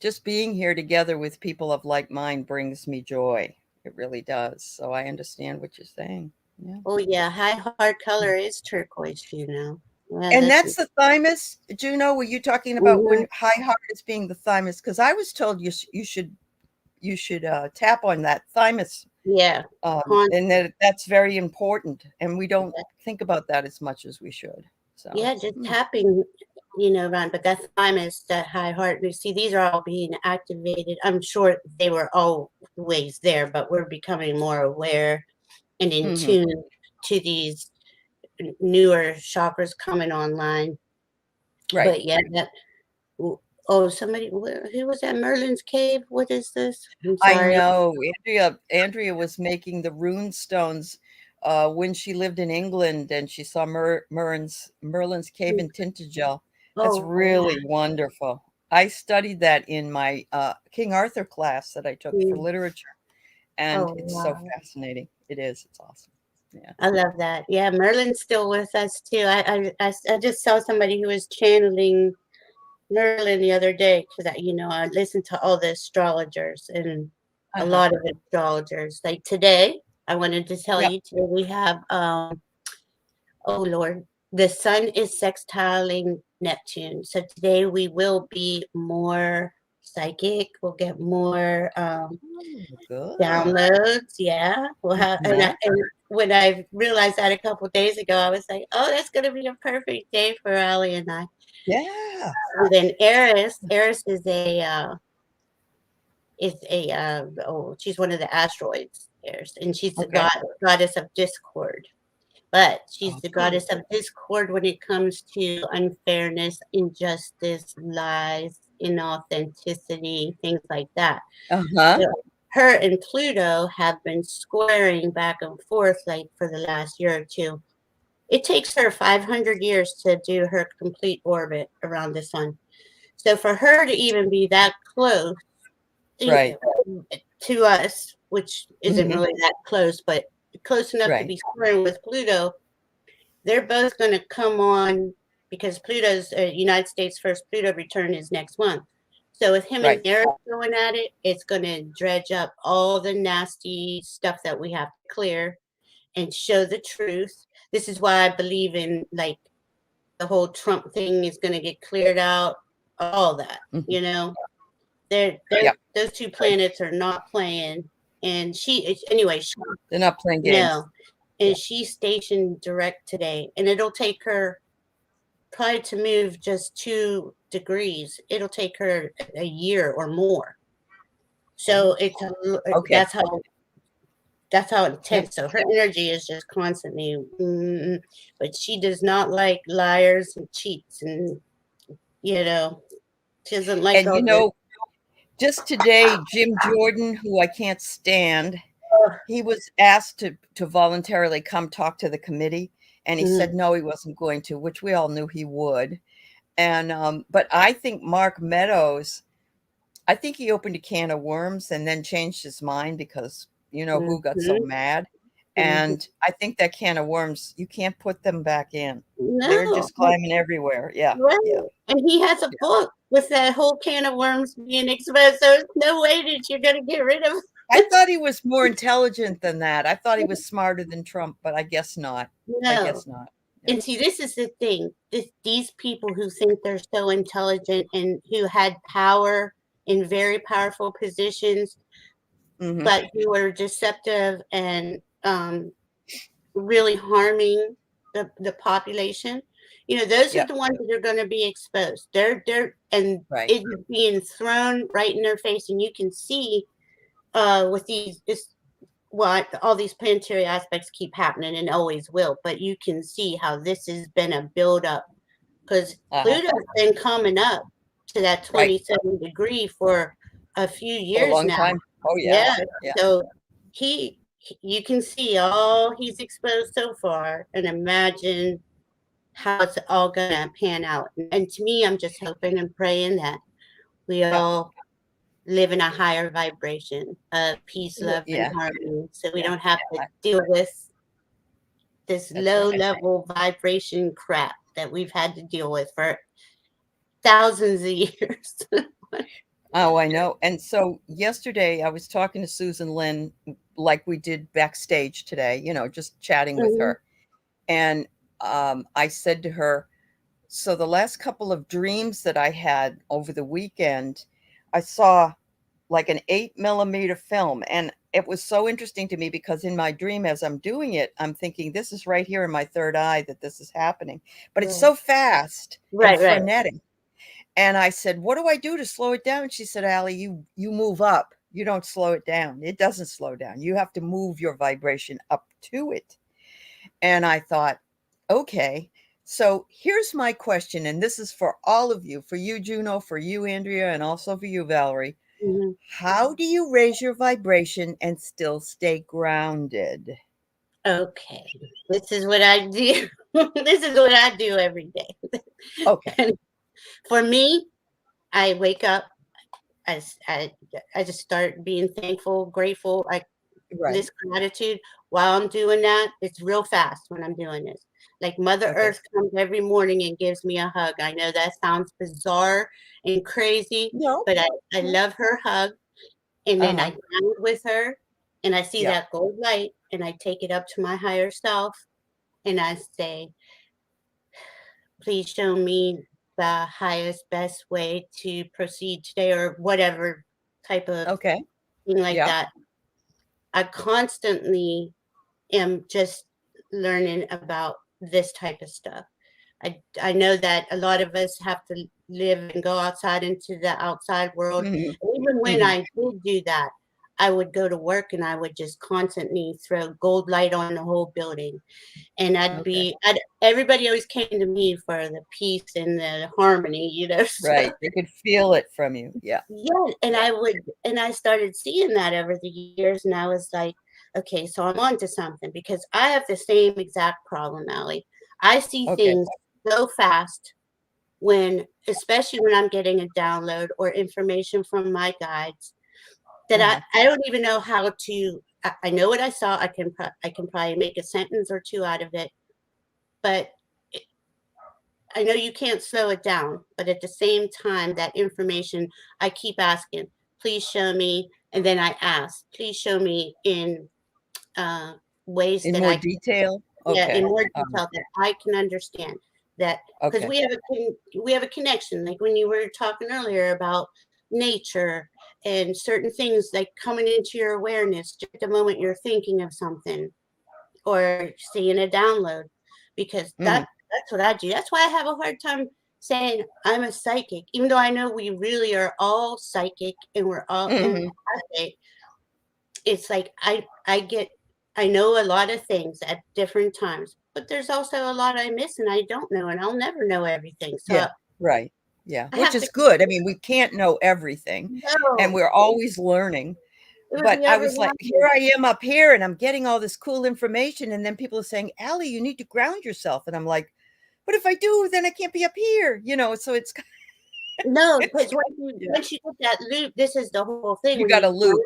just being here together with people of like mind brings me joy. It really does. So I understand what you're saying. Yeah. Oh yeah, high heart color is turquoise, Yeah, And that's that's the thymus, Juno. Were you talking about mhm. when high heart is being the thymus? Because I was told you should tap on that thymus, Yeah. and Constant. that's very important. And we don't think about that as much as we should. So, Yeah, just tapping, around. But that thymus, that high heart. You see, these are all being activated. I'm sure they were always there, but we're becoming more aware and in mhm, tune to these newer chakras coming online. right. But yeah, oh, somebody, who was that? Merlin's Cave? What is this? I'm I sorry. know. Andrea was making the rune stones when she lived in England, and she saw Merlin's cave in Tintagel. That's Oh, really wonderful. I studied that in my King Arthur class that I took for mm, literature, and oh, it's so wow. fascinating. It is. It's awesome. Yeah. I love that. Yeah, Merlin's still with us too. I just saw somebody who was channeling Merlin the other day because I listened to all the astrologers and a Uh-huh. lot of astrologers. Like today, I wanted to tell Yep. you today we have oh Lord, the sun is sextiling Neptune. So today we will be more psychic. We'll get more Oh, good. downloads. Yeah, we'll have. Uh-huh. And when I realized that a couple days ago, I was like, oh, that's going to be a perfect day for Aley and I. Yeah. And then Eris she's one of the asteroids, Eris, and she's the Okay. goddess of discord. But she's the Oh. goddess of discord when it comes to unfairness, injustice, lies, inauthenticity, things like that. Uh-huh. So her and Pluto have been squaring back and forth like for the last year or two. It takes her 500 years to do her complete orbit around the sun. So for her to even be that close Right. to us, which isn't Mhm. really that close, but close enough to Right. be squaring with Pluto, they're both going to come on because Pluto's United States first Pluto return is next month. So with him and Right. Eric going at it, it's going to dredge up all the nasty stuff that we have to clear and show the truth. This is why I believe in like the whole Trump thing is going to get cleared out, all that. Mhm. You know, they're Yeah. those two planets are not playing. And anyway, They're not playing games. no, Yeah. and she's stationed direct today, and it'll take her probably to move just 2 degrees. It'll take her a year or more. Oh, So okay. that's how Yep. intense. So her energy is just constantly, but she does not like liars and cheats, and you know she doesn't like And all this. just today, Jim Jordan, who I can't stand, Uh, he was asked to voluntarily come talk to the committee, and he said mm, no, he wasn't going to, which we all knew he would. And but I think Mark Meadows I think he opened a can of worms and then changed his mind because you know who got so Mhm, mad. mhm. And I think that can of worms, you can't put them back in. They're No, just climbing everywhere. Yeah, right. yeah, And he has a yeah. book with that whole can of worms being exposed. So there's no way that you're going to get rid of I thought he was more intelligent than that. I thought he was smarter than Trump, but I guess not. I no. guess not. Yeah. And see, this is the thing. These people who think they're so intelligent and who had power in very powerful positions, Mhm. but who are deceptive and really harming the population. You know, those are Yeah, the ones that are going to be exposed. And right. it's being thrown right in their face, and you can see with these this what all these planetary aspects keep happening and always will. But you can see how this has been a build up because Uh-huh. Pluto's been coming up to that Right. 27 degree for a few For a years long now. time. Oh, yeah. Yeah, Yeah. so you can see all he's exposed so far, and imagine how it's all gonna pan out. And to me, I'm just hoping and praying that we Yeah. all live in a higher vibration of peace, love, and Yeah. harmony, so we Yeah. don't have to Yeah. deal with this That's low right. level vibration crap that we've had to deal with for thousands of years. Oh, I know. And so yesterday I was talking to Susan Lynn like we did backstage today, you know, just chatting with Mhm. her. And I said to her, so the last couple of dreams that I had over the weekend, I saw like an 8 millimeter film. And it was so interesting to me because in my dream, as I'm doing it, I'm thinking, this is right here in my third eye that this is happening. But it's Right. so fast and Right, right. frenetic. And I said, "What do I do to slow it down?" She said, "Allie, you move up. You don't slow it down. It doesn't slow down. You have to move your vibration up to it." And I thought, "Okay." So here's my question, and this is for all of you, for you, Juno, for you, Andrea, and also for you, Valerie. Mhm. How do you raise your vibration and still stay grounded? Okay. This is what I do. This is what I do every day. Okay. And for me, I wake up, I, s- I just start being thankful, grateful. I Right. list gratitude while I'm doing that. It's real fast when I'm doing this. Like Mother Okay. Earth comes every morning and gives me a hug. I know that sounds bizarre and crazy, No. but I No. love her hug. And then I Uh-huh. ground with her and I see Yeah. that gold light and I take it up to my higher self and I say, please show me the highest, best way to proceed today or whatever type of Okay. thing like Yeah. that. I constantly am just learning about this type of stuff. I know that a lot of us have to live and go outside into the outside world. Mhm. And even when Mhm. I did do that, I would go to work and I would just constantly throw gold light on the whole building. And Okay. everybody always came to me for the peace and the harmony, you know. So Right. They could feel it from you. Yeah. yeah, Yeah. and I started seeing that over the years, and I was like, okay, so I'm onto something because I have the same exact problem, Allie. I see Okay. things so fast especially when I'm getting a download or information from my guides, that Uh-huh. I don't even know how to. I know what I saw. I can probably make a sentence or two out of it, but I know you can't slow it down, but at the same time, that information, I keep asking, please show me. And then I ask, please show me in uh, ways In that more I can, detail? yeah, in Okay. more detail that I can understand that because Okay. we have a connection. Like when you were talking earlier about nature and certain things like coming into your awareness just the moment you're thinking of something or seeing a download because Mhm. that's what I do. That's why I have a hard time saying I'm a psychic, even though I know we really are all psychic and we're all Mhm. empathic. It's like I know a lot of things at different times, but there's also a lot I miss and I don't know, and I'll never know everything. So Yeah. Right. Yeah. I Which have to is good. I mean, we can't know everything, and know we're always learning. it would But be I was like, overwhelming. here I am up here, and I'm getting all this cool information, and then people are saying, "Allie, you need to ground yourself." And I'm like, "But if I do, then I can't be up here." You know, so it's No, It's because yeah. once you get that loop, this is the whole thing. You When got a you loop.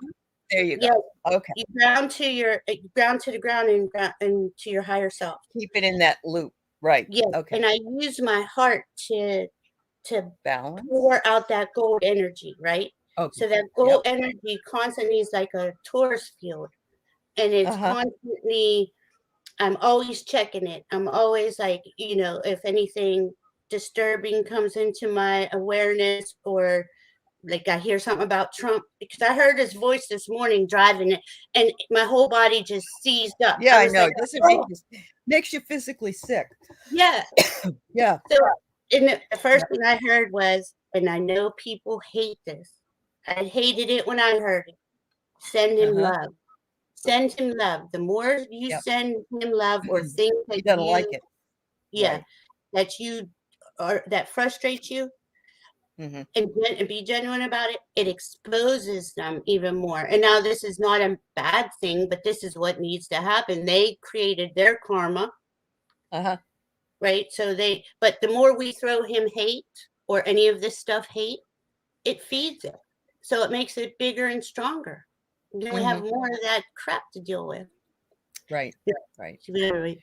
There you yeah, go. Okay. you ground to the ground and to your higher self. Keep it in that loop. Right. Yes, Okay. and I use my heart to Balance. pour out that gold energy, right? Okay. So that Yep. gold energy constantly is like a tourist field, and it's Uh-huh. constantly. I'm always checking it. I'm always like, if anything disturbing comes into my awareness, or like I hear something about Trump, because I heard his voice this morning driving it, and my whole body just seized up. Yeah, I I was know. like, It doesn't make oh, you makes you physically sick. yeah. Yeah. So, and the first Yeah. thing I heard was, and I know people hate this. I hated it when I heard it. Send him Uh-huh. love. Send him love. The more you Yep. send him love or things He that doesn't like it. yeah, Right. that you or that frustrates you, Hmm. and be genuine about it, it exposes them even more. And now this is not a bad thing, but this is what needs to happen. They created their karma, Uh-huh. right? But the more we throw him hate or any of this stuff hate, it feeds it. So it makes it bigger and stronger. Then we have Hmm. more of that crap to deal with. Right. Yeah. Right. Really.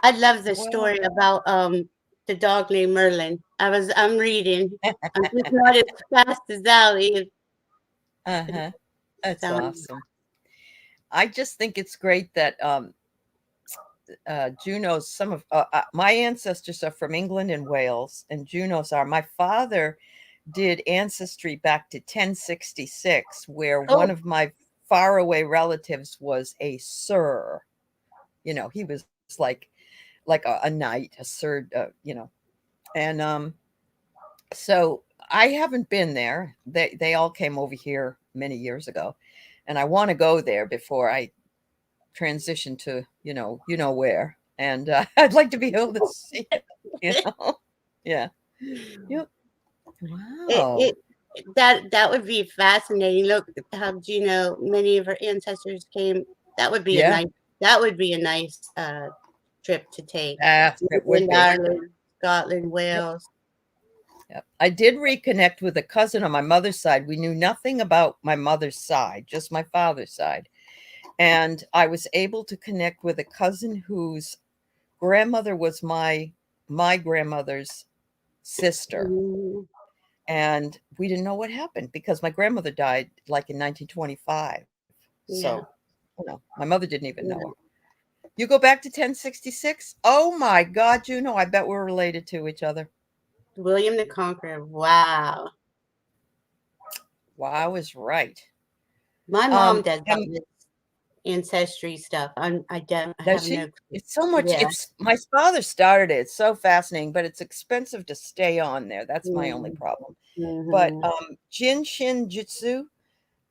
I love the Well, story about the dog named Merlin. I'm reading. I'm just not as fast as Aley. uh-huh. That's Sound awesome. I just think it's great that Juno's my ancestors are from England and Wales, and Juno's are. My father did ancestry back to 1066, where one oh of my faraway relatives was a sir. He was like a knight, a sir. And so I haven't been there. They all came over here many years ago, and I want to go there before I transition to where. And I'd like to be able to see it. You know, yeah, yep. it, Wow. it that would be fascinating. Look how many of her ancestors came. That would be a Yeah, nice that would be a nice trip to take. it would England, be. Ireland, Scotland, Yep. Wales. Yep. I did reconnect with a cousin on my mother's side. We knew nothing about my mother's side, just my father's side. And I was able to connect with a cousin whose grandmother was my grandmother's sister. Mm, And we didn't know what happened because my grandmother died like in 1925. So, yeah, my mother didn't even know her. yeah. You go back to 1066? Oh my God, I bet we're related to each other. William the Conqueror. Wow. Wow, I was right. My mom does all And this ancestry stuff. I does have no she? clue. It's so much. Yeah. It's my father started it. It's so fascinating, but it's expensive to stay on there. That's my only Mm, problem. But mhm. Jin Shin Jitsu,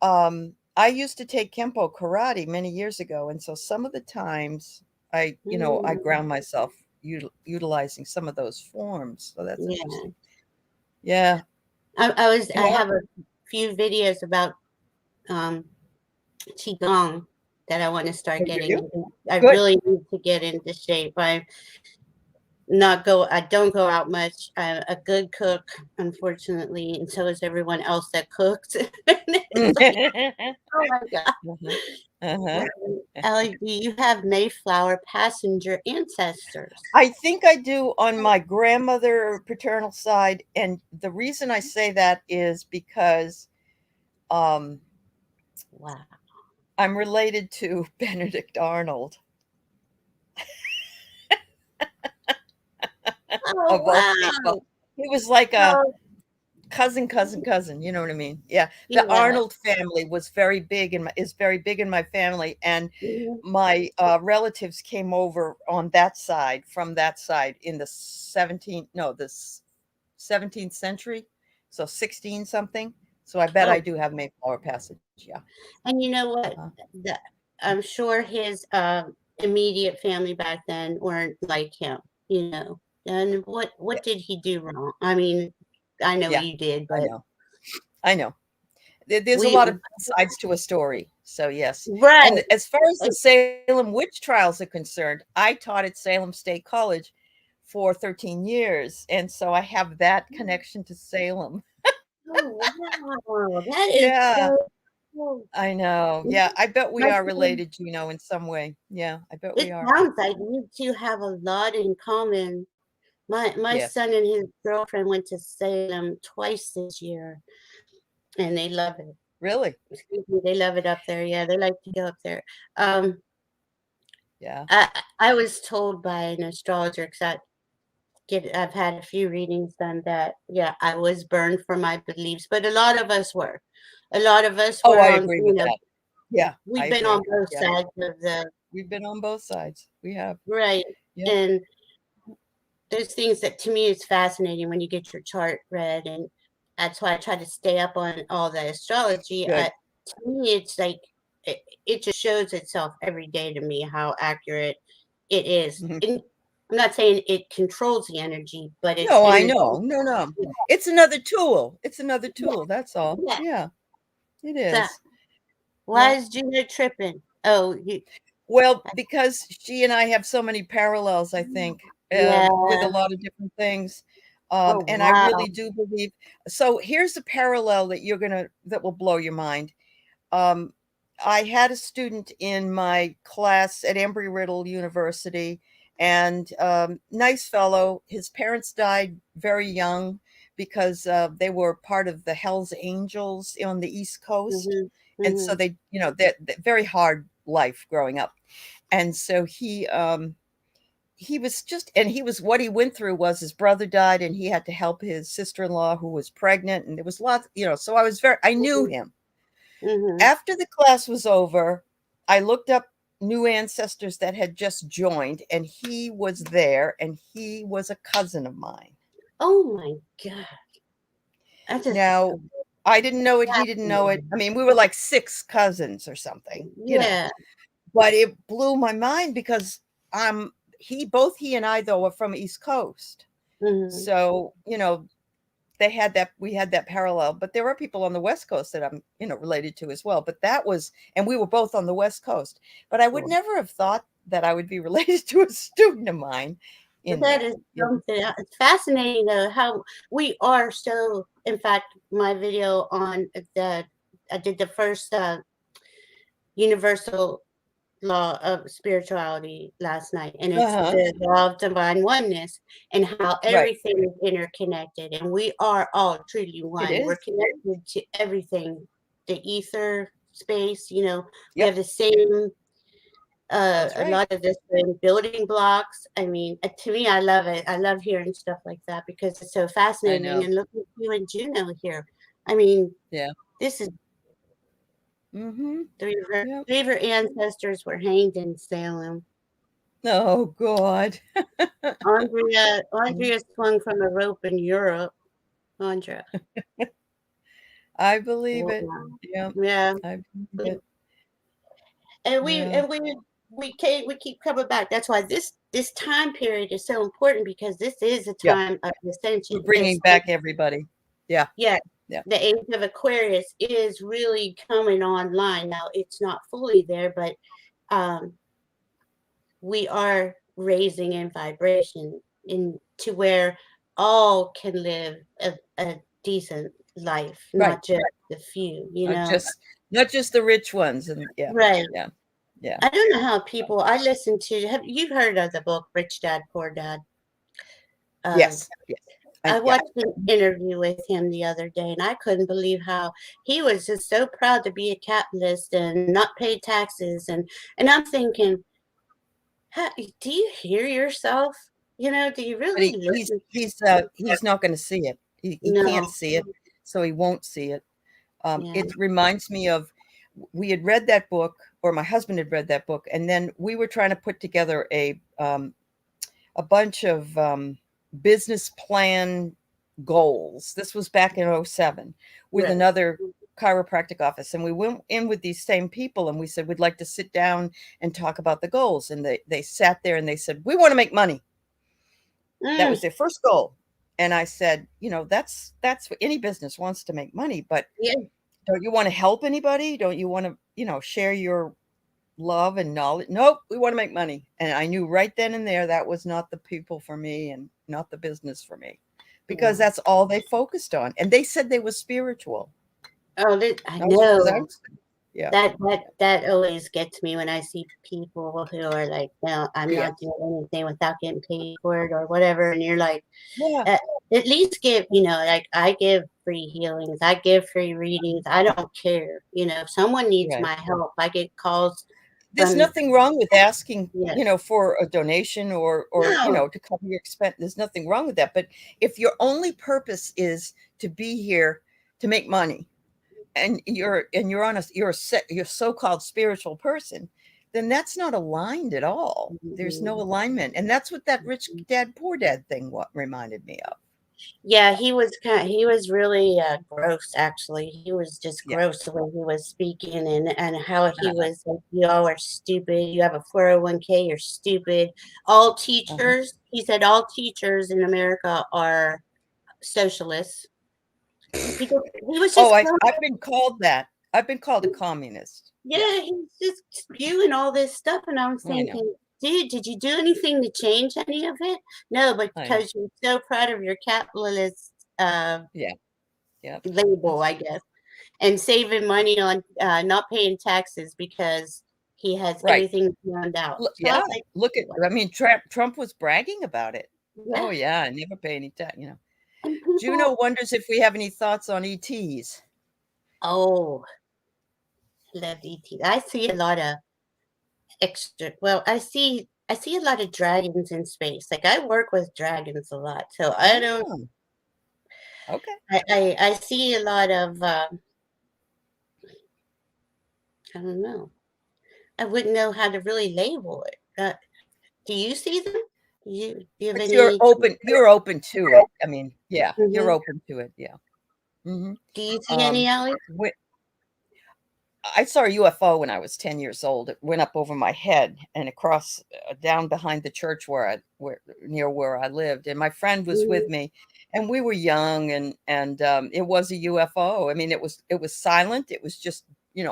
I used to take Kempo karate many years ago, and so some of the times I Mm, ground myself utilizing some of those forms. So that's yeah. interesting. Yeah. I Well, have a few videos about um qigong that I want to start oh, do getting you? into. I Good. really need to get into shape. I don't go out much. I'm a good cook, unfortunately, and so is everyone else that cooks. It's like, oh my god. Uh-huh. Uh-huh. Ellie, do you have Mayflower passenger ancestors? I think I do on my grandmother paternal side, and the reason I say that is because um, Wow. I'm related to Benedict Arnold, Oh of all people. wow. He was like a Oh cousin, you know what I mean? Yeah. The yeah. Arnold family was very big is very big in my family, and Mhm. my relatives came over on that side from that side in the 17th century, so 16 something. So I bet I Oh, do have Mayflower Passage. Yeah. and you know what? Uh, The, I'm sure his immediate family back then weren't like him, you know. And yeah. what did he do wrong? I mean, I know Yeah. you did, I but know. I know. There's a we lot of sides to a story. So yes. right. And as far as the Salem witch trials are concerned, I taught at Salem State College for 13 years. And so I have that connection to Salem. Oh, wow. That is Yeah, so cool. I know. Yeah, I bet we My are son, related, in some way. Yeah, I bet we it are. sounds like you two have a lot in common. My Yes. son and his girlfriend went to Salem twice this year, and they love it. Really? Excuse me, they love it up there. Yeah, they like to go up there. Um, Yeah. I was told by an astrologer because I've had a few readings done that yeah I was burned for my beliefs, but a lot of us were, Oh, I on agree with that. Yeah, I we've been on agree. both Yeah. sides of the We've been on both sides. We have. right, Yep. and there's things that to me is fascinating when you get your chart read, and that's why I try to stay up on all the astrology. Good. To me, it's like it, it just shows itself every day to me how accurate it is. Mhm. And I'm not saying it controls the energy, but it's No, I in know. No, no. the It's another tool. It's another yeah, tool. That's all. yeah. Yeah, it So is. why Yeah. is Juno tripping? Oh, you, Well, because she and I have so many parallels, I think, yeah. with a lot of different things. Oh, And I wow. really do believe. So here's a parallel that will blow your mind. Um, I had a student in my class at Embry-Riddle University, and nice fellow. His parents died very young because they were part of the Hells Angels on the East Coast, Mhm, and so mhm, that very hard life growing up. And so he was just, and he was, what he went through was his brother died, and he had to help his sister-in-law who was pregnant, and there was lots, so I knew mhm, him. mhm. After the class was over, I looked up new ancestors that had just joined, and he was there, and he was a cousin of mine. Oh my God. I just Now, I didn't know it, he didn't know it. fascinating. I mean, we were like six cousins or something. Yeah. But it blew my mind because both he and I though are from East Coast. Mhm. So, we had that parallel, but there are people on the West Coast that I'm, related to as well. But and we were both on the West Coast, but I would Cool. never have thought that I would be related to a student of mine in That there. is something. It's fascinating though how we are so. In fact, my video on the I did the first universal law of spirituality last night, and it's Uh-huh. the law of divine oneness and how Right. everything is interconnected, and we are all truly It one. We're is. connected to everything, the ether space. We Yep. have the same. That's A right. lot of the same building blocks. I mean, to me, I love it. I love hearing stuff like that because it's so I fascinating. know. And look at you and Juno here. I mean, Yeah. this is Mm-hmm. Yep. three of her ancestors were hanged in Salem. Oh God. Andrea swung from a rope in Europe. Andrea. I believe Wow. it. Yep. Yeah. I believe We- it. And Yeah. we keep coming back. That's why this time period is so important because this is a Yeah. time of We're ascension. bringing back everybody. Yeah. Yeah, Yeah. the age of Aquarius is really coming online now. It's not fully there, but um, we are raising in vibration in to where all can live a decent life, Right. not just the few. Not just not just the rich ones, and yeah. Right. Yeah. Yeah. I don't know how people. I listen to. Have you heard of the book Rich Dad Poor Dad? Uh, Yes. Yes. I Yeah. watched an interview with him the other day, and I couldn't believe how he was just so proud to be a capitalist and not pay taxes. And I'm thinking, do you hear yourself? Do you But really he he's listen? he's he's not going to see it. He can't No, see it, so he won't see it. yeah, It reminds me of, we had read that book, or my husband had read that book, and then we were trying to put together a bunch of business plan goals. This was back in '07 with right. another chiropractic office. And we went in with these same people and we said, we'd like to sit down and talk about the goals. And they sat there and they said, we want to make money. That Mm, was their first goal. And I said, that's what any business wants, to make money. But yeah, don't you want to help anybody? Don't you want to, share your love and knowledge. Nope, we want to make money. And I knew right then and there that was not the people for me and not the business for me, because Yeah. that's all they focused on. And they said they were spiritual, Oh, I as far as I know. was. Yeah. That always gets me when I see people who are like, "No, I'm Yeah. not doing anything without getting paid for it or whatever," and you're like, Yeah. uh, at least give, like I give free healings, I give free readings. I don't care, if someone needs Right. my help, I get calls There's from nothing wrong with asking, yes, for a donation or no, to cover your expense. There's nothing wrong with that. But if your only purpose is to be here to make money, and you're on a you're a so-called spiritual person, then that's not aligned at all. There's no mhm. alignment. And that's what that rich dad poor dad thing what reminded me of. Yeah, he was really gross. Actually, he was just Yeah. gross the way he was speaking, and how he Uh-huh. was like, "You all are stupid. You have a 401k. You're stupid. All Uh-huh. teachers," he said, "all teachers in America are socialists." He was Oh, just I've been called that. I've been called a communist. Yeah. yeah, he was just spewing all this stuff, and I was I know. thinking, dude, did you do anything to change any of it? No, but I know. because you're so proud of your capitalist Yeah. Yeah. label, That's I true. guess. And saving money on not paying taxes because he has Right. everything planned out. So I Yeah. was like, Look at, "What?" I mean, Trump was bragging about it. Oh Yeah, yeah, I never pay any tax. and people Juno wonders if we have any thoughts on ETs. oh, I love ET. I see a lot of extra well, I see a lot of dragons in space. Like, I work with dragons a lot, so I don't Oh, okay. I see a lot of, I don't know. I wouldn't know how to really label it. Do you see them? Do you have But any you're open to it. I mean, yeah, you're mhm. open to it. Yeah. Hmm. Do you see any, Um, Allie? I saw a UFO when I was 10 years old. It went up over my head and across down behind the church where near where I lived. And my friend was with Mhm, me, and we were young, and it was a UFO. I mean, it was silent. It was just,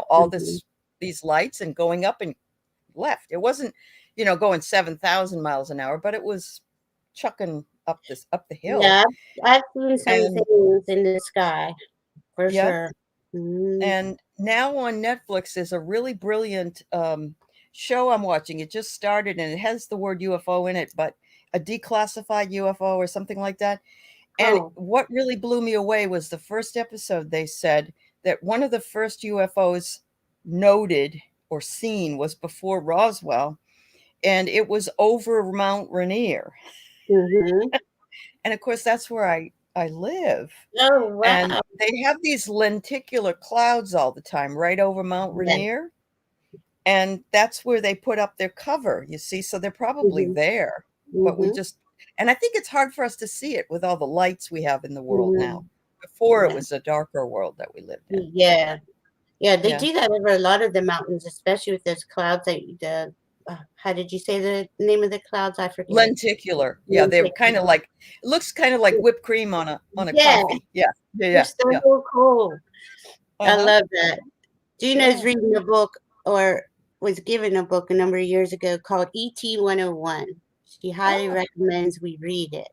all mhm. these lights and going up and left. It wasn't, going 7,000 miles an hour, but it was chucking up the hill. Yeah, I've seen some And things in the sky for yeah, sure. Mhm. and now on Netflix is a really brilliant show I'm watching. It just started and it has the word UFO in it, but a declassified UFO or something like that. And Oh, what really blew me away was the first episode. They said that one of the first UFOs noted or seen was before Roswell, and it was over Mount Rainier. mhm. And of course, that's where I live. Oh, And wow. they have these lenticular clouds all the time right over Mount Yes. Rainier. And that's where they put up their cover, you see? So they're probably Mhm, there, but mhm, and I think it's hard for us to see it with all the lights we have in the world now. mhm. Before it Yeah. was a darker world that we lived in. Yeah. Yeah, they Yeah. do that over a lot of the mountains, especially with those clouds that how did you say the name of the clouds? I forget. Lenticular. Yeah, they're kind of Lenticular. like, it looks kind of like whipped cream on a Yeah, coffee. Yeah. Yeah, they're yeah, yeah. so cool. I Uh-huh. love that. Gina's Yeah. reading a book or was given a book a number of years ago called ET 101. She highly Oh, recommends we read it.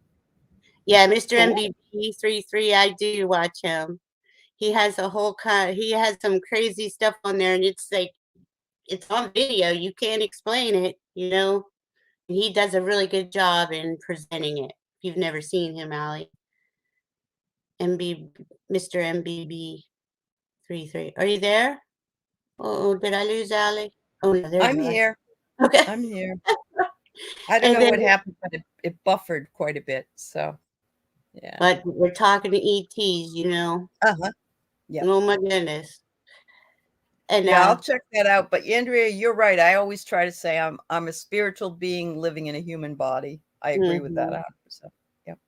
Yeah, Mr. cool. MBB 33, I do watch him. He has some crazy stuff on there and it's like it's on video. You can't explain it. And he does a really good job in presenting it. If you've never seen him, Allie. MB Mr. MBB 33. Are you there? Oh, did I lose Allie? Oh no, there I'm you are. here. Okay. I'm here. I don't And know then what happened, but it buffered quite a bit. So, yeah. but we're talking to ETs. Uh-huh. Yep. Oh my goodness. And Yeah, I'll check that out. But Andrea, you're right. I always try to say I'm a spiritual being living in a human body. I agree with that mhm. 100%. Yep.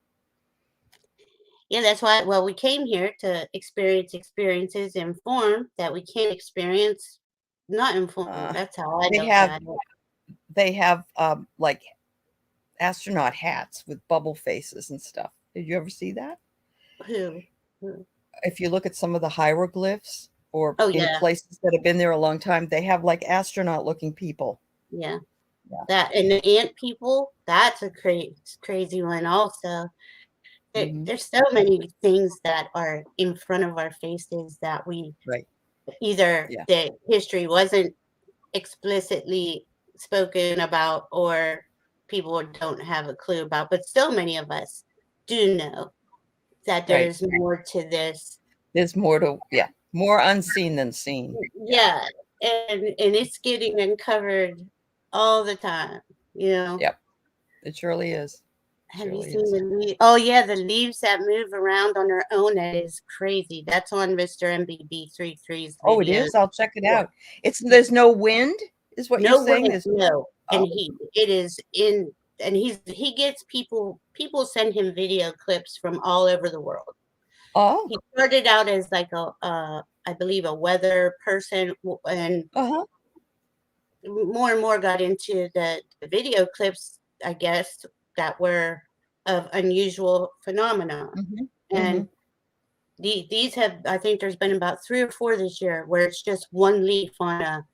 Yeah, that's why well, we came here to experience experiences in form that we can't experience not in form. Uh, That's how I they look have at it. like astronaut hats with bubble faces and stuff. Did you ever see that? Who? Who? If you look at some of the hieroglyphs or Oh in yeah, places that have been there a long time, they have like astronaut looking people. yeah. Yeah. That and the ant people, that's a crazy one also. Hmm. There's so many things that are in front of our faces that we Right. either Yeah. the history wasn't explicitly spoken about or people don't have a clue about, but so many of us do know that Right. there's more to this. There's more to, yeah, more unseen than seen. Yeah. Yeah, and it's getting uncovered all the time, you know. Yep. It surely is. Have you Surely seen is. the leaves? Oh yeah, the leaves that move around on their own. That is crazy. That's on Mr. MBB33's Oh, it videos. is? I'll check it Yeah. out. It's there's no wind, is what you're No saying? wind, There's no. And oh, it is in, and he gets people send him video clips from all over the world. oh, He started out as like I believe a weather person, and uh-huh. more and more got into the video clips, I guess, that were of unusual phenomena. Mhm. And Mhm. these have, I think there's been about 3 or 4 this year where it's just one leaf on a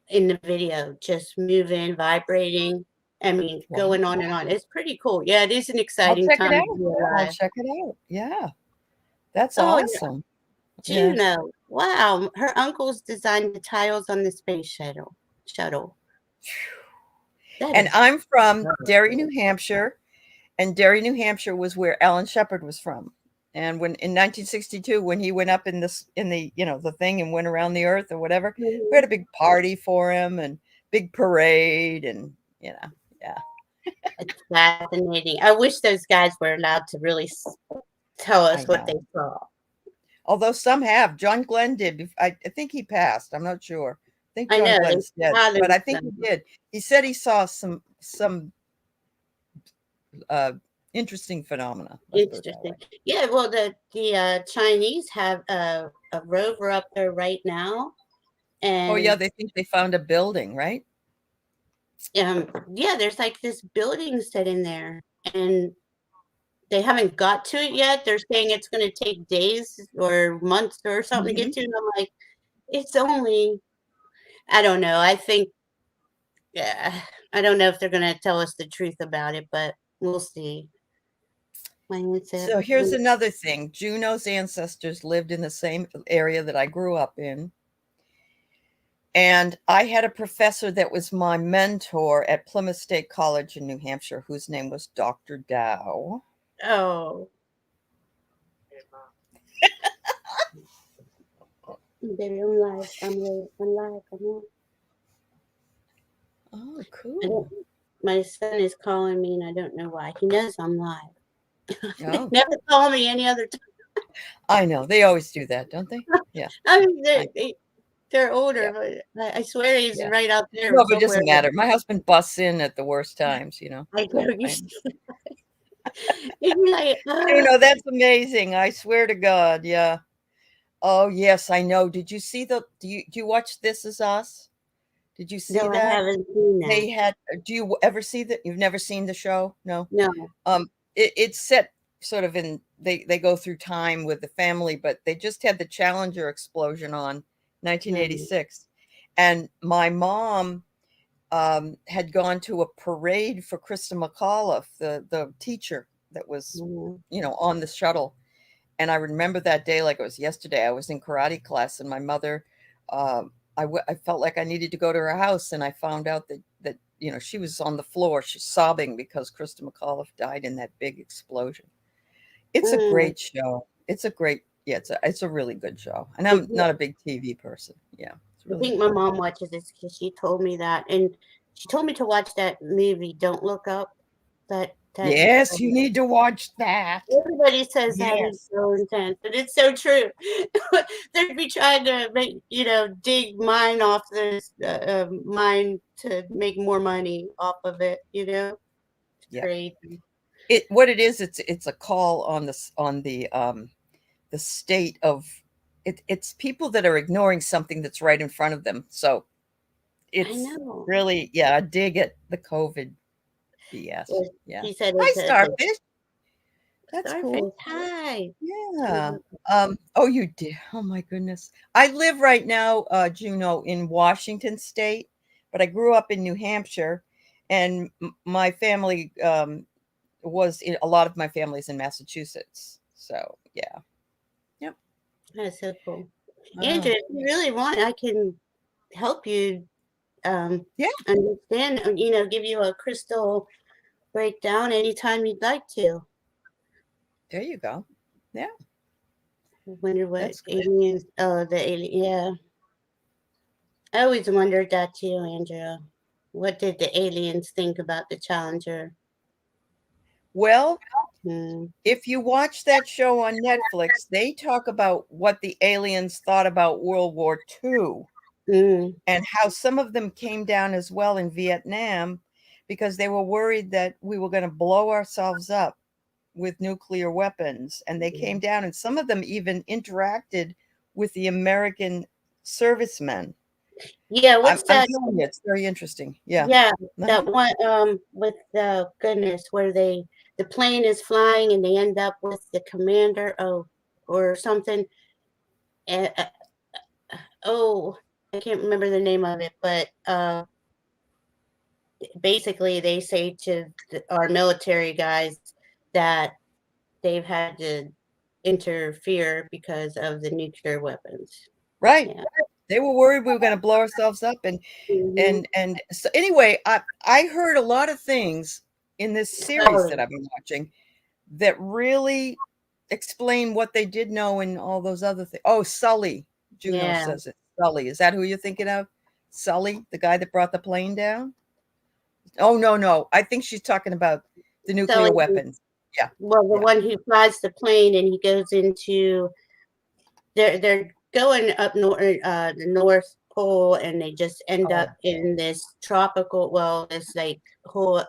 in the video, just moving, vibrating. I mean, Wow. going on and on. It's pretty cool. Yeah, it is an I'll exciting check it time to out. be I'll alive. check it out. Yeah. That's Oh, yeah. awesome. Yeah. Juno. Wow. Her uncles designed the tiles on the space shuttle. That And is I'm from so Derry, cool. New Hampshire, and Derry, New Hampshire was where Alan Shepard was from. And when in 1962, when he went up in this in the the thing and went around the earth or whatever, we had Mhm. a big party for him and big parade and yeah, It's fascinating. I wish those guys were allowed to really tell I us what they know. saw. Although some have, John Glenn did. I think he passed. I'm not sure. I think I John know they Glenn's dead, but silenced I think he them. did. He said he saw some uh, interesting phenomena. Let's put it that way. Interesting. Yeah, well, the Chinese have a rover up there right now, Oh yeah, and they think they found a building, right? yeah, there's like this building set in there, and they haven't got to it yet. They're saying it's going to take days or months or something to Hmm. get to. And I'm like, it's only, I don't know. I think, yeah, I don't know if they're going to tell us the truth about it, but we'll see. When it's a, So here's another thing. Juno's ancestors lived in the same area that I grew up in. And I had a professor that was my mentor at Plymouth State College in New Hampshire, whose name was Dr. Dow. oh, baby, I'm live. I'm live. I'm on. Oh, I don't, cool. my son is calling me, and I don't know why. He knows I'm live. They Oh, never call me any other time. I know. They always do that, don't they? Yeah. I mean, I, they're older, yeah. but I swear he's Yeah. right out there No, but it somewhere. doesn't matter. My husband busts in at the worst times. I know So you. You'd be like, that's amazing. I swear to God. Yeah. Oh, yes, I know. Did you see do you watch This Is Us? Did you see no, I that? haven't seen that. They had do you ever see that? You've never seen the show? No? No. It's set sort of in they go through time with the family, but they just had the Challenger explosion on No. 1986. And my mom had gone to a parade for Krista McAuliffe, the teacher that was, No. on the shuttle. And I remember that day like it was yesterday. I was in karate class, and my mother, I felt like I needed to go to her house, and I found out that she was on the floor, she's sobbing because Krista McAuliffe died in that big explosion. It's a Mm. great show. It's a great, yeah, it's a really good show. And I'm Yeah, not a big TV person. Yeah, it's I really think good. my mom watches this because she told me that, and she told me to watch that movie. Don't Look Up. That Yes, you need to watch that. everybody says that is Yes. so intense, and it's so true. They'd be trying to dig mine off this mine to make more money off of it. It's Yeah. crazy. What it is, it's a call on the state of it's people that are ignoring something that's right in front of them. So I it's know. really, yeah, I dig it. The COVID BS. Well, Yeah. she said Hi, it's Starfish. That's cool. Starface. Hi. Yeah. Oh, you did. Oh my goodness. I live right now, Juno, in Washington State, but I grew up in New Hampshire, and my family was in, a lot of my family's in Massachusetts. So yeah. Yep. That's so cool. Oh, Andrew, if you really want, I can help you um, yeah. understand, give you a crystal breakdown anytime you'd like to. There you go. Yeah, Wonder what that's good. aliens, oh, the alien, yeah. I always wondered that too, Andrea. What did the aliens think about the Challenger? Well, Hmm. if you watch that show on Netflix, they talk about what the aliens thought about World War II Mm. and how some of them came down as well in Vietnam because they were worried that we were going to blow ourselves up with nuclear weapons. And they came down, and some of them even interacted with the American servicemen. Yeah, I'm, what's I'm that? telling you, it's very interesting. Yeah. Yeah, Uh-huh. that one with the goodness where the plane is flying and they end up with the commander, or something. And oh, I can't remember the name of it, but basically they say to our military guys that they've had to interfere because of the nuclear weapons. Right. Yeah. They were worried we were going to blow ourselves up, and Hmm. and so anyway, I heard a lot of things in this series that Sully. I've been watching that really explain what they did know and all those other things. Oh, Sully, Juno Yeah. says it. Sully, is that who you're thinking of? Sully, the guy that brought the plane down? Oh no, no, I think she's talking about the nuclear Sully, weapons. Yeah, well, the yeah. one who flies the plane and he goes into they're going up the North Pole and they just end up Oh, in this tropical, well, it's like whole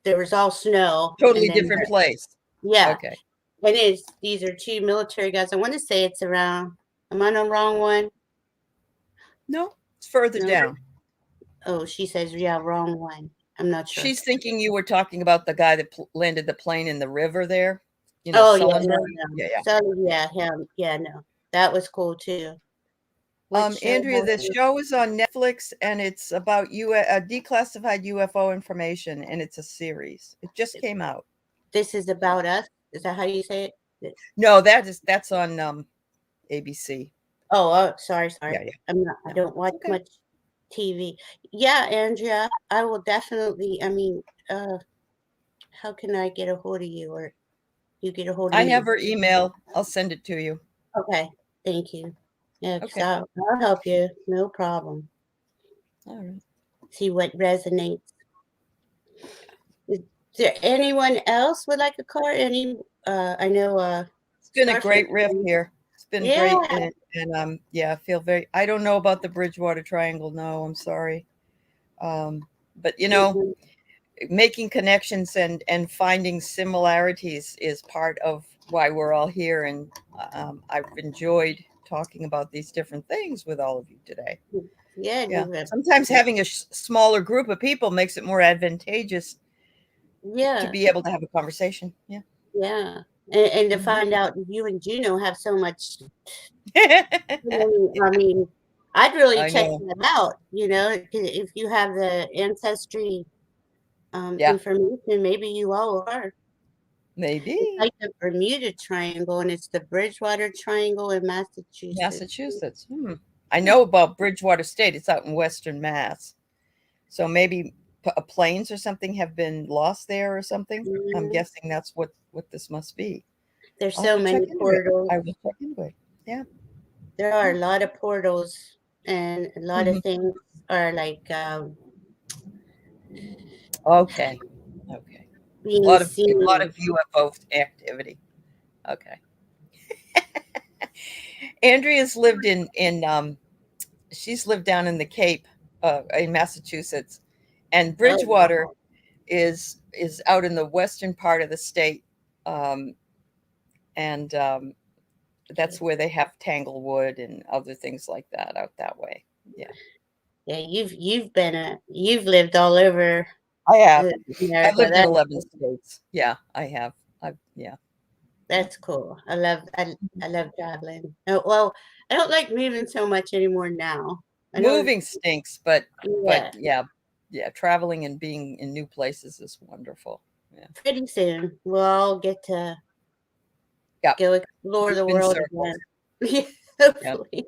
there was all snow and totally then different place. yeah. Okay. And it's these are two military guys. I want to say it's around, am I on the wrong one? No, it's further No. down. Oh, she says, yeah, wrong one. I'm not sure. She's thinking you were talking about the guy that landed the plane in the river there, Oh yeah, no, Sullenberg. no. Yeah, yeah. So yeah, him. Yeah, no. That was cool too. What show Andrea, was the it? show is on Netflix, and it's about declassified UFO information, and it's a series. It just came out. This is Yeah. about us. Is that how you say it? No, that's on ABC. Oh, sorry, sorry. Yeah, yeah. I'm not. I No, don't it's watch okay. much TV. Yeah, Andrea, I will definitely. I mean, how can I get a hold of you, or you get a hold of I me? have her email. I'll send it to you. Okay, thank you. Yeah, 'cause Okay. I'll help you. No problem. All right. See what resonates. Is there anyone else would like a card? Any? I know. It's been a Starface. great riff here. It's been Yeah. great, and yeah, I feel very. I don't know about the Bridgewater Triangle. No, I'm sorry. But Mm-mm. making connections and finding similarities is part of why we're all here, and I've enjoyed talking about these different things with all of you today. Yeah, Yeah, you have. sometimes having a smaller group of people makes it more advantageous to Yeah, be able to have a conversation. Yeah. yeah. And to Mhm. find out you and Juno have so much. Yeah, I mean, I'd really I check know. that out. If you have the ancestry Yeah, information, maybe you all are. It's maybe like the Bermuda Triangle, and it's the Bridgewater Triangle in Massachusetts. Massachusetts. I Yeah. know about Bridgewater State. It's out in Western Mass. So maybe planes or something have been lost there or something. I'm Mhm. guessing that's what this must be. There's I'll have so to check many into it. portals. I will check into it. Yeah. There are Yeah. a lot of portals, and a lot of Mhm. things are like Okay. Okay. being A lot seen. of UFO activity. Okay. Andrea's lived in she's lived down in the Cape in Massachusetts, and Oh, Bridgewater is out in the western part of the state. Um, and okay. that's where they have Tanglewood and other things like that out that way. Yeah. Yeah, you've lived all over I have. I America. lived in That 11 states. Yeah, I have. Yeah. That's cool. I love traveling. Oh, well, I don't like moving so much anymore now. I know. Moving stinks, but Yeah, yeah, yeah, traveling and being in new places is wonderful. Yeah. pretty soon we'll all get to Yeah, go explore the move in world circles. again. Yeah, Yeah. hopefully.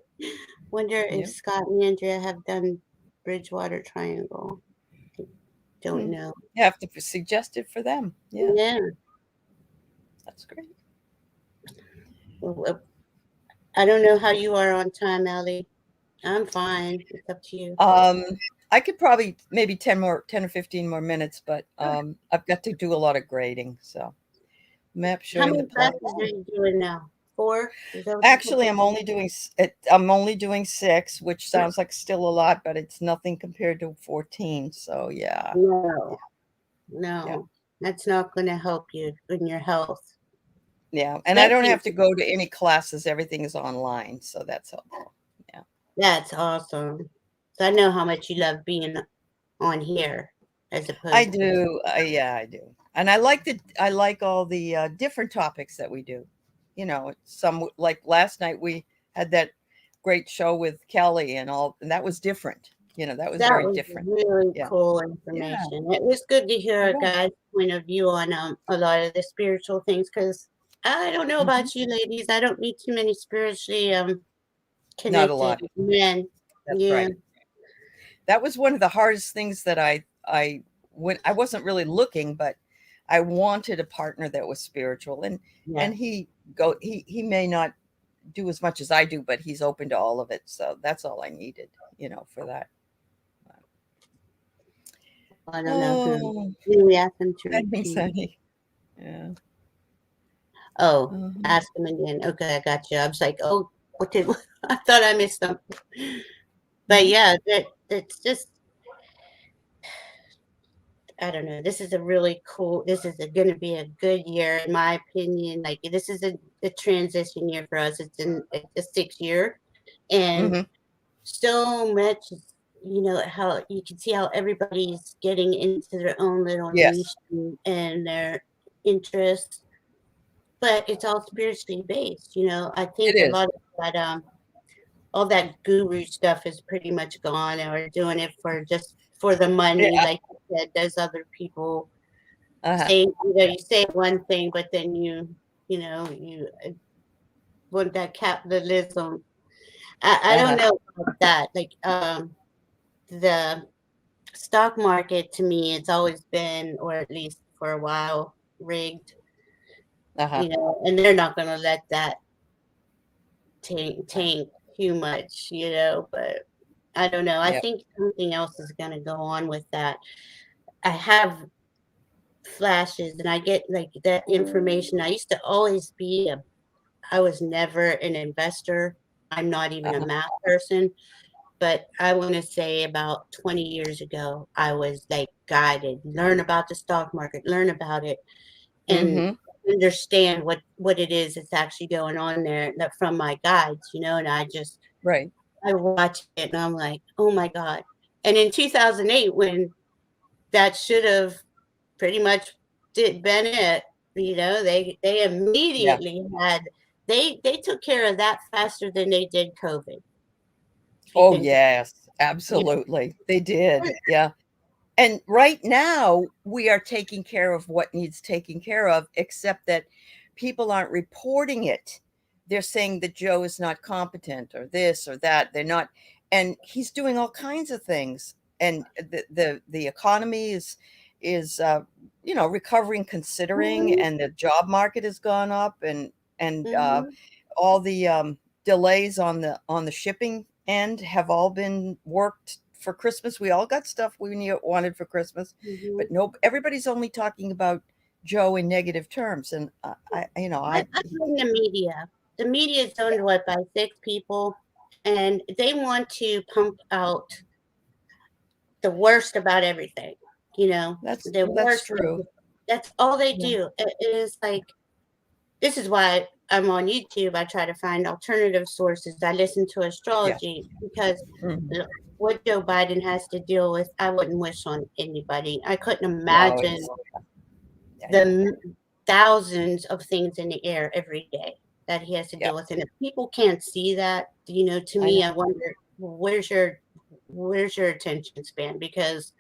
Wonder if Yeah. Scott and Andrea have done Bridgewater Triangle. I don't Hmm. know. You have to suggest it for them. Yeah, Yeah. that's great. Well, I don't know how you are on time, Ellie. I'm fine. It's up to you. Um, I could probably maybe 10 or 15 more minutes, but Sure. I've got to do a lot of grading. So map How showing the many plot. classes are Oh, you doing now? Four? Is that what you said? actually, I'm only doing 6, which sounds like still a lot, but it's nothing compared to 14. So yeah, No, yeah, no. That's not going to help you in your health. yeah. And I don't Especially, have to go to any classes. Everything is online, so that's helpful. Yeah, that's awesome. So I know how much you love being on here as I opposed to. do. Yeah, I do. And I like all the different topics that we do. Some like last night we had that great show with Kelly and all, and that was different. That was That very was different. really Yeah, cool yeah, information. It was good to hear it a was. guy's point of view on a lot of the spiritual things because I don't know Mhm. about you ladies. I don't need too many spiritually Not a connected lot. men. That's Yeah, right. That was one of the hardest things that I when I wasn't really looking, but I wanted a partner that was spiritual, yeah. and he may not do as much as I do, but he's open to all of it. So that's all I needed, for that. I don't know who. Oh, We asked him to that makes repeat. sense. Yeah. Oh, Mhm. ask him again. Okay, I got you. I was like, oh, what did I thought I missed something. But Mhm. yeah, that's just I don't know. This is a really cool. This is going to be a good year, in my opinion. Like this is a transition year for us. It's in a 6 year, and Mhm. so much. How you can see how everybody's getting into their own little niche Yes, and their interests, but it's all spiritually based. I it think a is. lot of that all that guru stuff is pretty much gone, and we're doing it for just for the money, Yeah. like you said. There's other people Uh-huh. say you say one thing, but then you want that capitalism. I don't Uh-huh. know about that. Like the stock market to me, it's always been, or at least for a while, rigged. Uh-huh. And they're not going to let that Uh-huh. tank too much. But I don't know. I Yep. think something else is going to go on with that. I have flashes and I get like that information. I used to always be I was never an investor. I'm not even a Uh-huh. math person, but I want to say about 20 years ago, I was like guided, learn about the stock market, learn about it, and Mhm. understand what it is that's actually going on there from my guides, and Right. I watch it and I'm like, oh my God. And in 2008, when that should have pretty much did been it. They Yeah. immediately had they took care of that faster than they did COVID. If you Oh, think, yes. you Absolutely. They did. Yeah. And right now, we are taking care of what needs taking care of, except that people aren't reporting it. They're saying that Joe is not competent or this or that. They're not, and he's doing all kinds of things. And the economy is recovering considering, know, and the job market has gone up, and mhm, all the delays on the shipping end have all been worked for Christmas. We all got stuff we wanted for Christmas, mhm. but no, everybody's only talking about Joe in negative terms. And I blame the media. The media is owned what by six people, and they want to pump out the worst about everything. The that's worst. true. That's all they Yeah. do. It is like this is why I'm on YouTube. I try to find alternative sources. I listen to Yeah. astrology because Mhm. what Joe Biden has to deal with, I wouldn't wish on anybody. I couldn't No, imagine it's I know. the thousands of things in the air every day that he has to Yeah, deal with. And if people can't see that, to I know. me, I wonder, where's your attention span? Because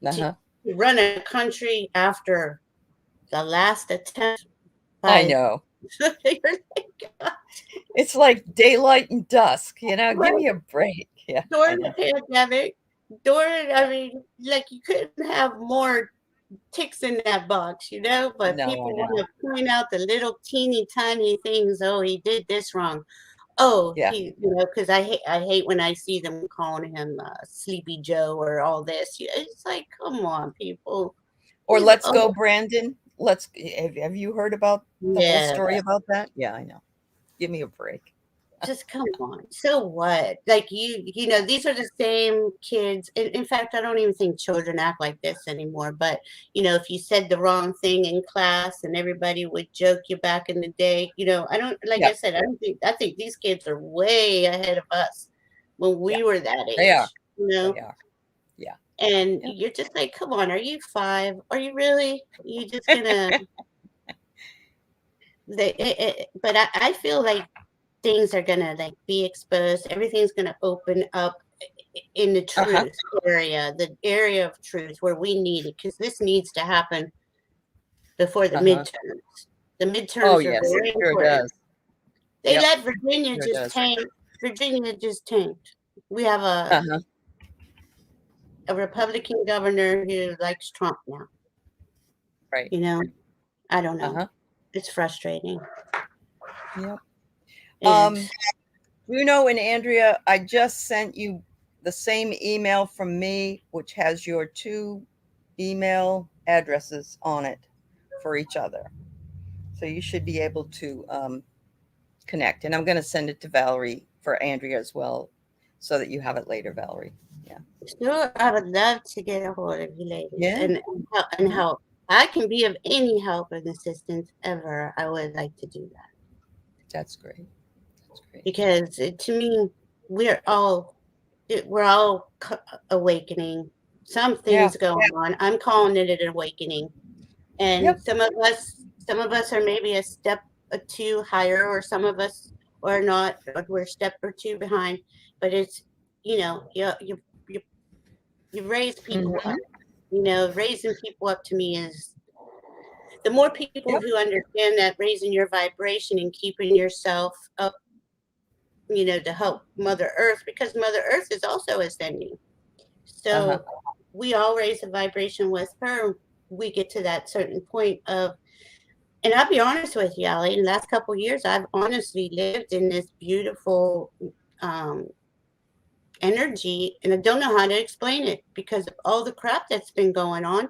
to Uh-huh. run a country after the last attempt I by know. you're like, It's like daylight and dusk, give right, me a break. Yeah, I during the know. pandemic, I mean, like you couldn't have more ticks in that box, but No, I people want know. to point out the little teeny tiny things. Oh, he did this wrong. Oh, Yeah. because I hate when I see them calling him Sleepy Joe or all this. It's like, come on, people. Or He's let's go, Brandon. Have you heard about the whole yeah. story about that? Yeah, I know. Give me a break. Just come on. So what? Like these are the same kids. In fact, I don't even think children act like this anymore. But if you said the wrong thing in class and everybody would joke you back in the day, I don't like Yeah, I said, I think these kids are way ahead of us when yeah. we were that They are. age, They are. Yeah. and Yep. you're just like, come on, are you 5? Are you really? You just gonna but I feel like things are gonna like be exposed. Everything's gonna open up in the Uh-huh. truth area, the area of truth where we need it, because this needs to happen before the Uh-huh. midterms. The Oh, midterms are yes, it very sure important. does. They Yep, let Virginia sure just does. tank. Virginia just tanked. We have a, Uh-huh. a Republican governor who likes Trump now. Right. You know, I don't know. Uh-huh. It's frustrating. Yep. And Bruno and Andrea, I just sent you the same email from me, which has your two email addresses on it for each other. So you should be able to connect. And I'm going to send it to Valerie for Andrea as well, so that you have it later, Valerie. Yeah. sure, I would love to get a hold of you ladies Yeah. and Uh-huh. help. I can be of any help and assistance ever. I would like to do that. That's great. That's great. Because to me, we're all awakening. Some Yeah. things going on. I'm calling it an awakening, and Yep. some of us are maybe a step or two higher, or some of us are not. Or we're a step or two behind. But it's you you raise people Hmm. up. Raising people up to me is the more people Yep. who understand that raising your vibration and keeping yourself up, to help Mother Earth, because Mother Earth is also ascending. Uh-huh. So we all raise a vibration with her. We get to that certain point of, and I'll be honest with you, Allie, in the last couple of years, I've honestly lived in this beautiful um, energy, and I don't know how to explain it because of all the crap that's been going on.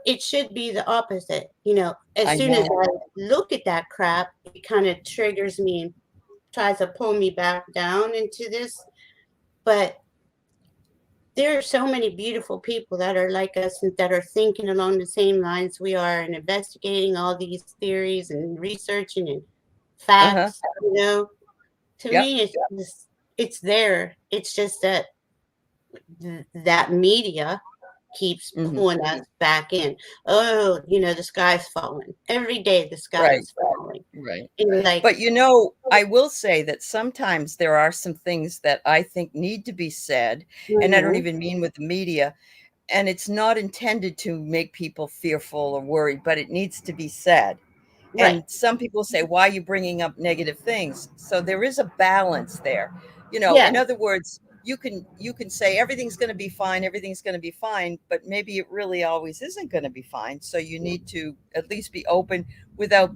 It should be the opposite. As I soon as know. I look at that crap, it kind of triggers me and tries to pull me back down into this. But there are so many beautiful people that are like us and that are thinking along the same lines we are and investigating all these theories and researching and Uh-huh. facts. To Yep. me, it's there. It's just that that media keeps Hmm. pulling us back in. Oh, the sky's falling. Every day the sky Right. is falling. Right. And you're like, But I will say that sometimes there are some things that I think need to be said, and I don't mhm, even mean with the media, and it's not intended to make people fearful or worried, but it needs to be said. right. And some people say, why are you bringing up negative things? So there is a balance there. Yeah, In other words, you can say everything's going to be fine, everything's going to be fine, but maybe it really always isn't going to be fine. So you need to at least be open without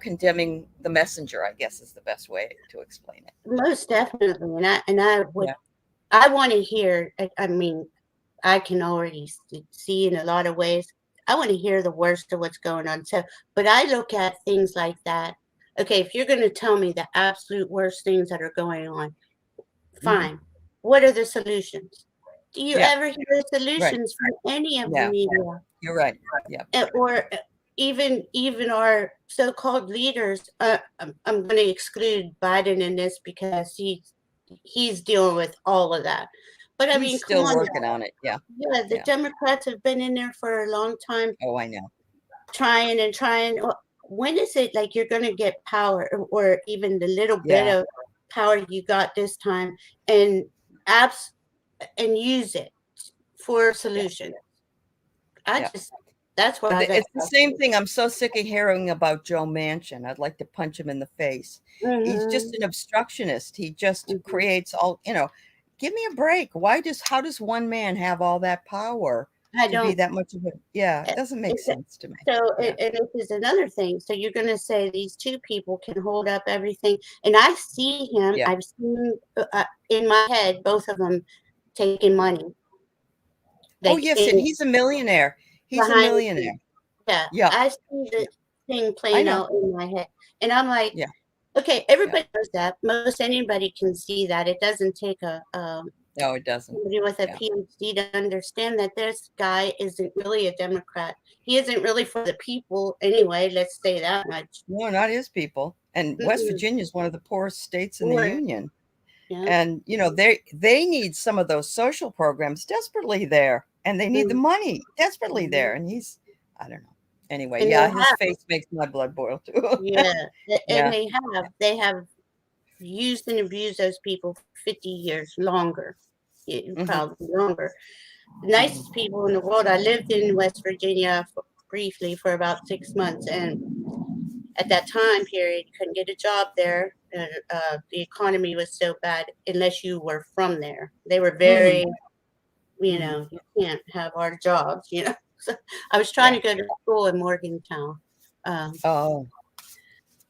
condemning the messenger, I guess is the best way to explain it. most definitely. And I would Yeah. I want to hear. I mean, I can already see in a lot of ways. I want to hear the worst of what's going on. So, but I look at things like that. Okay, if you're going to tell me the absolute worst things that are going on, Hmm. fine. What are the solutions? Do you Yeah. ever hear Right. solutions from any of the Yeah. media? You're right. Yeah. Or even our so-called leaders? I'm going to exclude Biden in this because he's dealing with all of that. But I He's mean, come still on. working on it. Yeah. Yeah, the Yeah. Democrats have been in there for a long time. Oh, I know. trying. When is it like you're going to get power, or even the little bit Yeah. of power you got this time, and apps and use it for a Yeah. solution? I Yeah. just That's where I got It's the same thing. I'm so sick of hearing about Joe Manchin. I'd like to punch him in the face. He's just frustrated. an obstructionist. He just Hmm. creates all, give me a break. How does one man have all that power I to be don't. that much of a, yeah, it doesn't make It's sense to me. so, Yeah. and this is another thing. So you're going to say these two people can hold up everything, and I see him. Yeah. I've seen in my head both of them taking money, Oh, like yes, and in he's a millionaire. He's a behind the scenes. millionaire. Yeah, Yeah. I see Yeah. the thing I playing know. out in my head, and I'm like, Yeah. okay, Yeah. everybody knows that. Most anybody can see that. It doesn't take a No, it doesn't. somebody with a Yeah. PhD to understand that this guy isn't really a Democrat. He isn't really for the people anyway. Let's say that much. No, not his people. And West Mm-mm. Virginia is one of the poorest states in the Or, union. yeah. And they need some of those social programs desperately there, and they need the money desperately Mm-hmm. there. And he's, I don't know. Anyway, And they yeah, his have, face makes my blood boil too. yeah, and Yeah. they have used and abused those people for 50 years longer, Hmm. probably longer. The Hmm. nicest people in the world. I lived in West Virginia briefly for about 6 months, and at that time period, you couldn't get a job there. The economy was so bad unless you were from there. They were Hmm. very, Hmm. you can't have our jobs. So I was trying Yeah. to go to school in Morgantown. Um, Oh,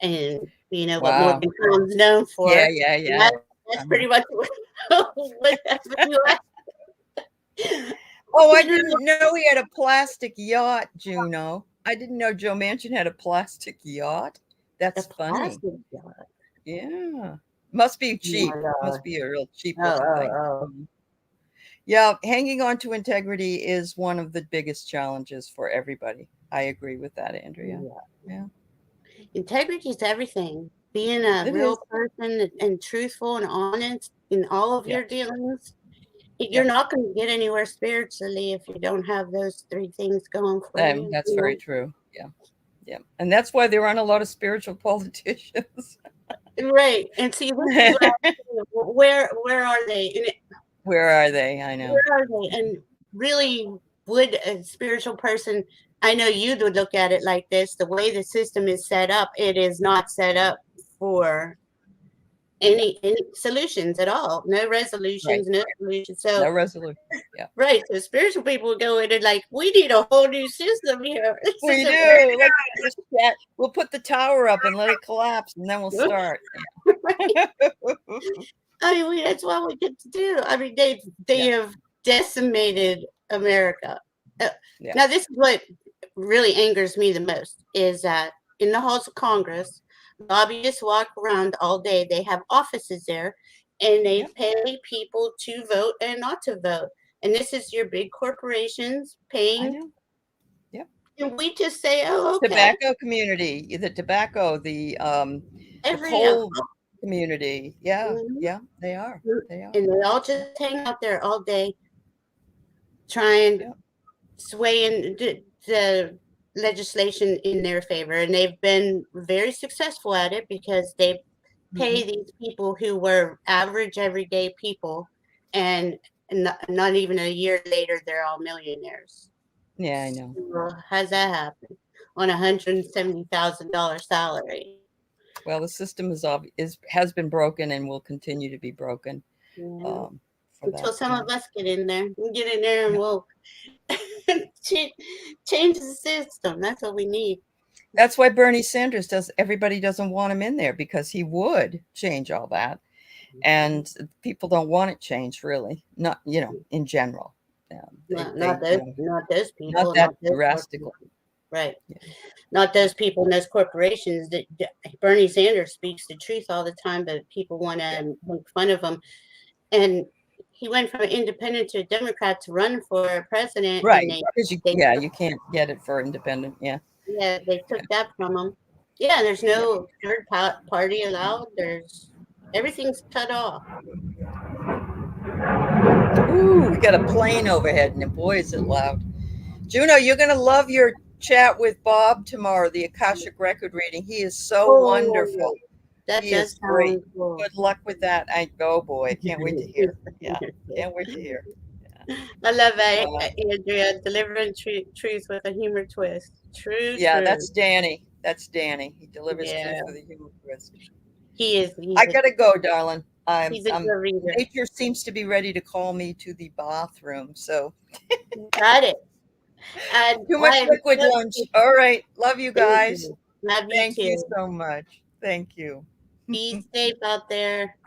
and you know what wow. Morgantown's known Yeah, for. yeah, And yeah. that's Uh-huh. pretty much what happened. Oh, I didn't know he had a plastic yacht, Juno. I didn't know Joe Manchin had a plastic yacht. The That's funny. plastic job. Yeah. Must be Oh my cheap. Must God. be a real cheap Oh, looking thing. oh, Mhm. Yeah, hanging on to integrity is one of the biggest challenges for everybody. I agree with that, Andrea. oh. Yeah, Integrity is everything. Being a it is. real person and truthful and honest in all of Yeah, your dealings, yeah. you're not going to get anywhere spiritually if you don't have those three things going for you. That's very true. Yeah, yeah. And that's why there aren't a lot of spiritual politicians. Right. And see, this is what I say, where are they? And Where are they? I know. where are they? And really, would a spiritual person? I know you would look at it like this. The way the system is set up, it is not set up for any solutions at all. No Right. resolutions, no solutions. No So resolution. Yeah. right, so spiritual people would go in and like, we need a whole new system here. This We isn't do. Let's just chat. We'll put the tower up and let it collapse and then we'll working. start. I mean, that's what we get to do. I mean, they Yeah. have decimated America. Uh, Yeah. Now, this is what really angers me the most is that in the halls of Congress, lobbyists walk around all day. They have offices there, and they Yep. pay people to vote and not to vote. And this is your big corporations I paying, know. Yep. and we just say, "Oh, okay." Tobacco community, the tobacco, the Every coal community. Yeah, mhm. yeah, they are. They are. And they all just hang out there all day trying Yeah. swaying the legislation in their favor, and they've been very successful at it because they Mhm. pay these people who were average everyday people, and not even a year later they're all millionaires. Yeah, I know. So how's that happen on $170,000 salary? Well, the system has been broken and will continue to be broken, Yeah. um, for Until that, some yeah. of us get in there, we get in there and Yeah. we'll change, change the system. That's what we need. That's why Bernie Sanders everybody doesn't want him in there because he would change all that, and people don't want it changed really, not, in general. Not They, not those not those not people, that not those drastically. corporations. Right. Yeah. Not those people and those corporations that Bernie Sanders speaks the truth all the time, but people want Yeah. to make fun of him. And he went from an independent to a Democrat to run for president, and Right, because they you can't get it for independent, yeah. yeah, they took that from him. Yeah, there's Yeah. no third party allowed. There's everything's cut off. Ooh, we got a plane overhead, and boy, is it loud. Juno, you're gonna love your chat with Bob tomorrow, the Akashic record reading. He is so wonderful. Oh, that He does is great. sound cool. Good luck with that. I go, boy. I can't wait to hear. Yeah, can't wait to hear. I love that, Uh, Andrea. Delivering truth with a humor twist. True, yeah, true. that's Danny. That's Danny. He delivers truth Yeah, with a human twist. he is. I gotta go, darling. He's a good reader. Nature seems to be ready to call me to the bathroom. So Got it. And too much I'm liquid lunch. All right. Love you thank guys. you. Love you Thank you too. so much. Thank you. Be safe out there.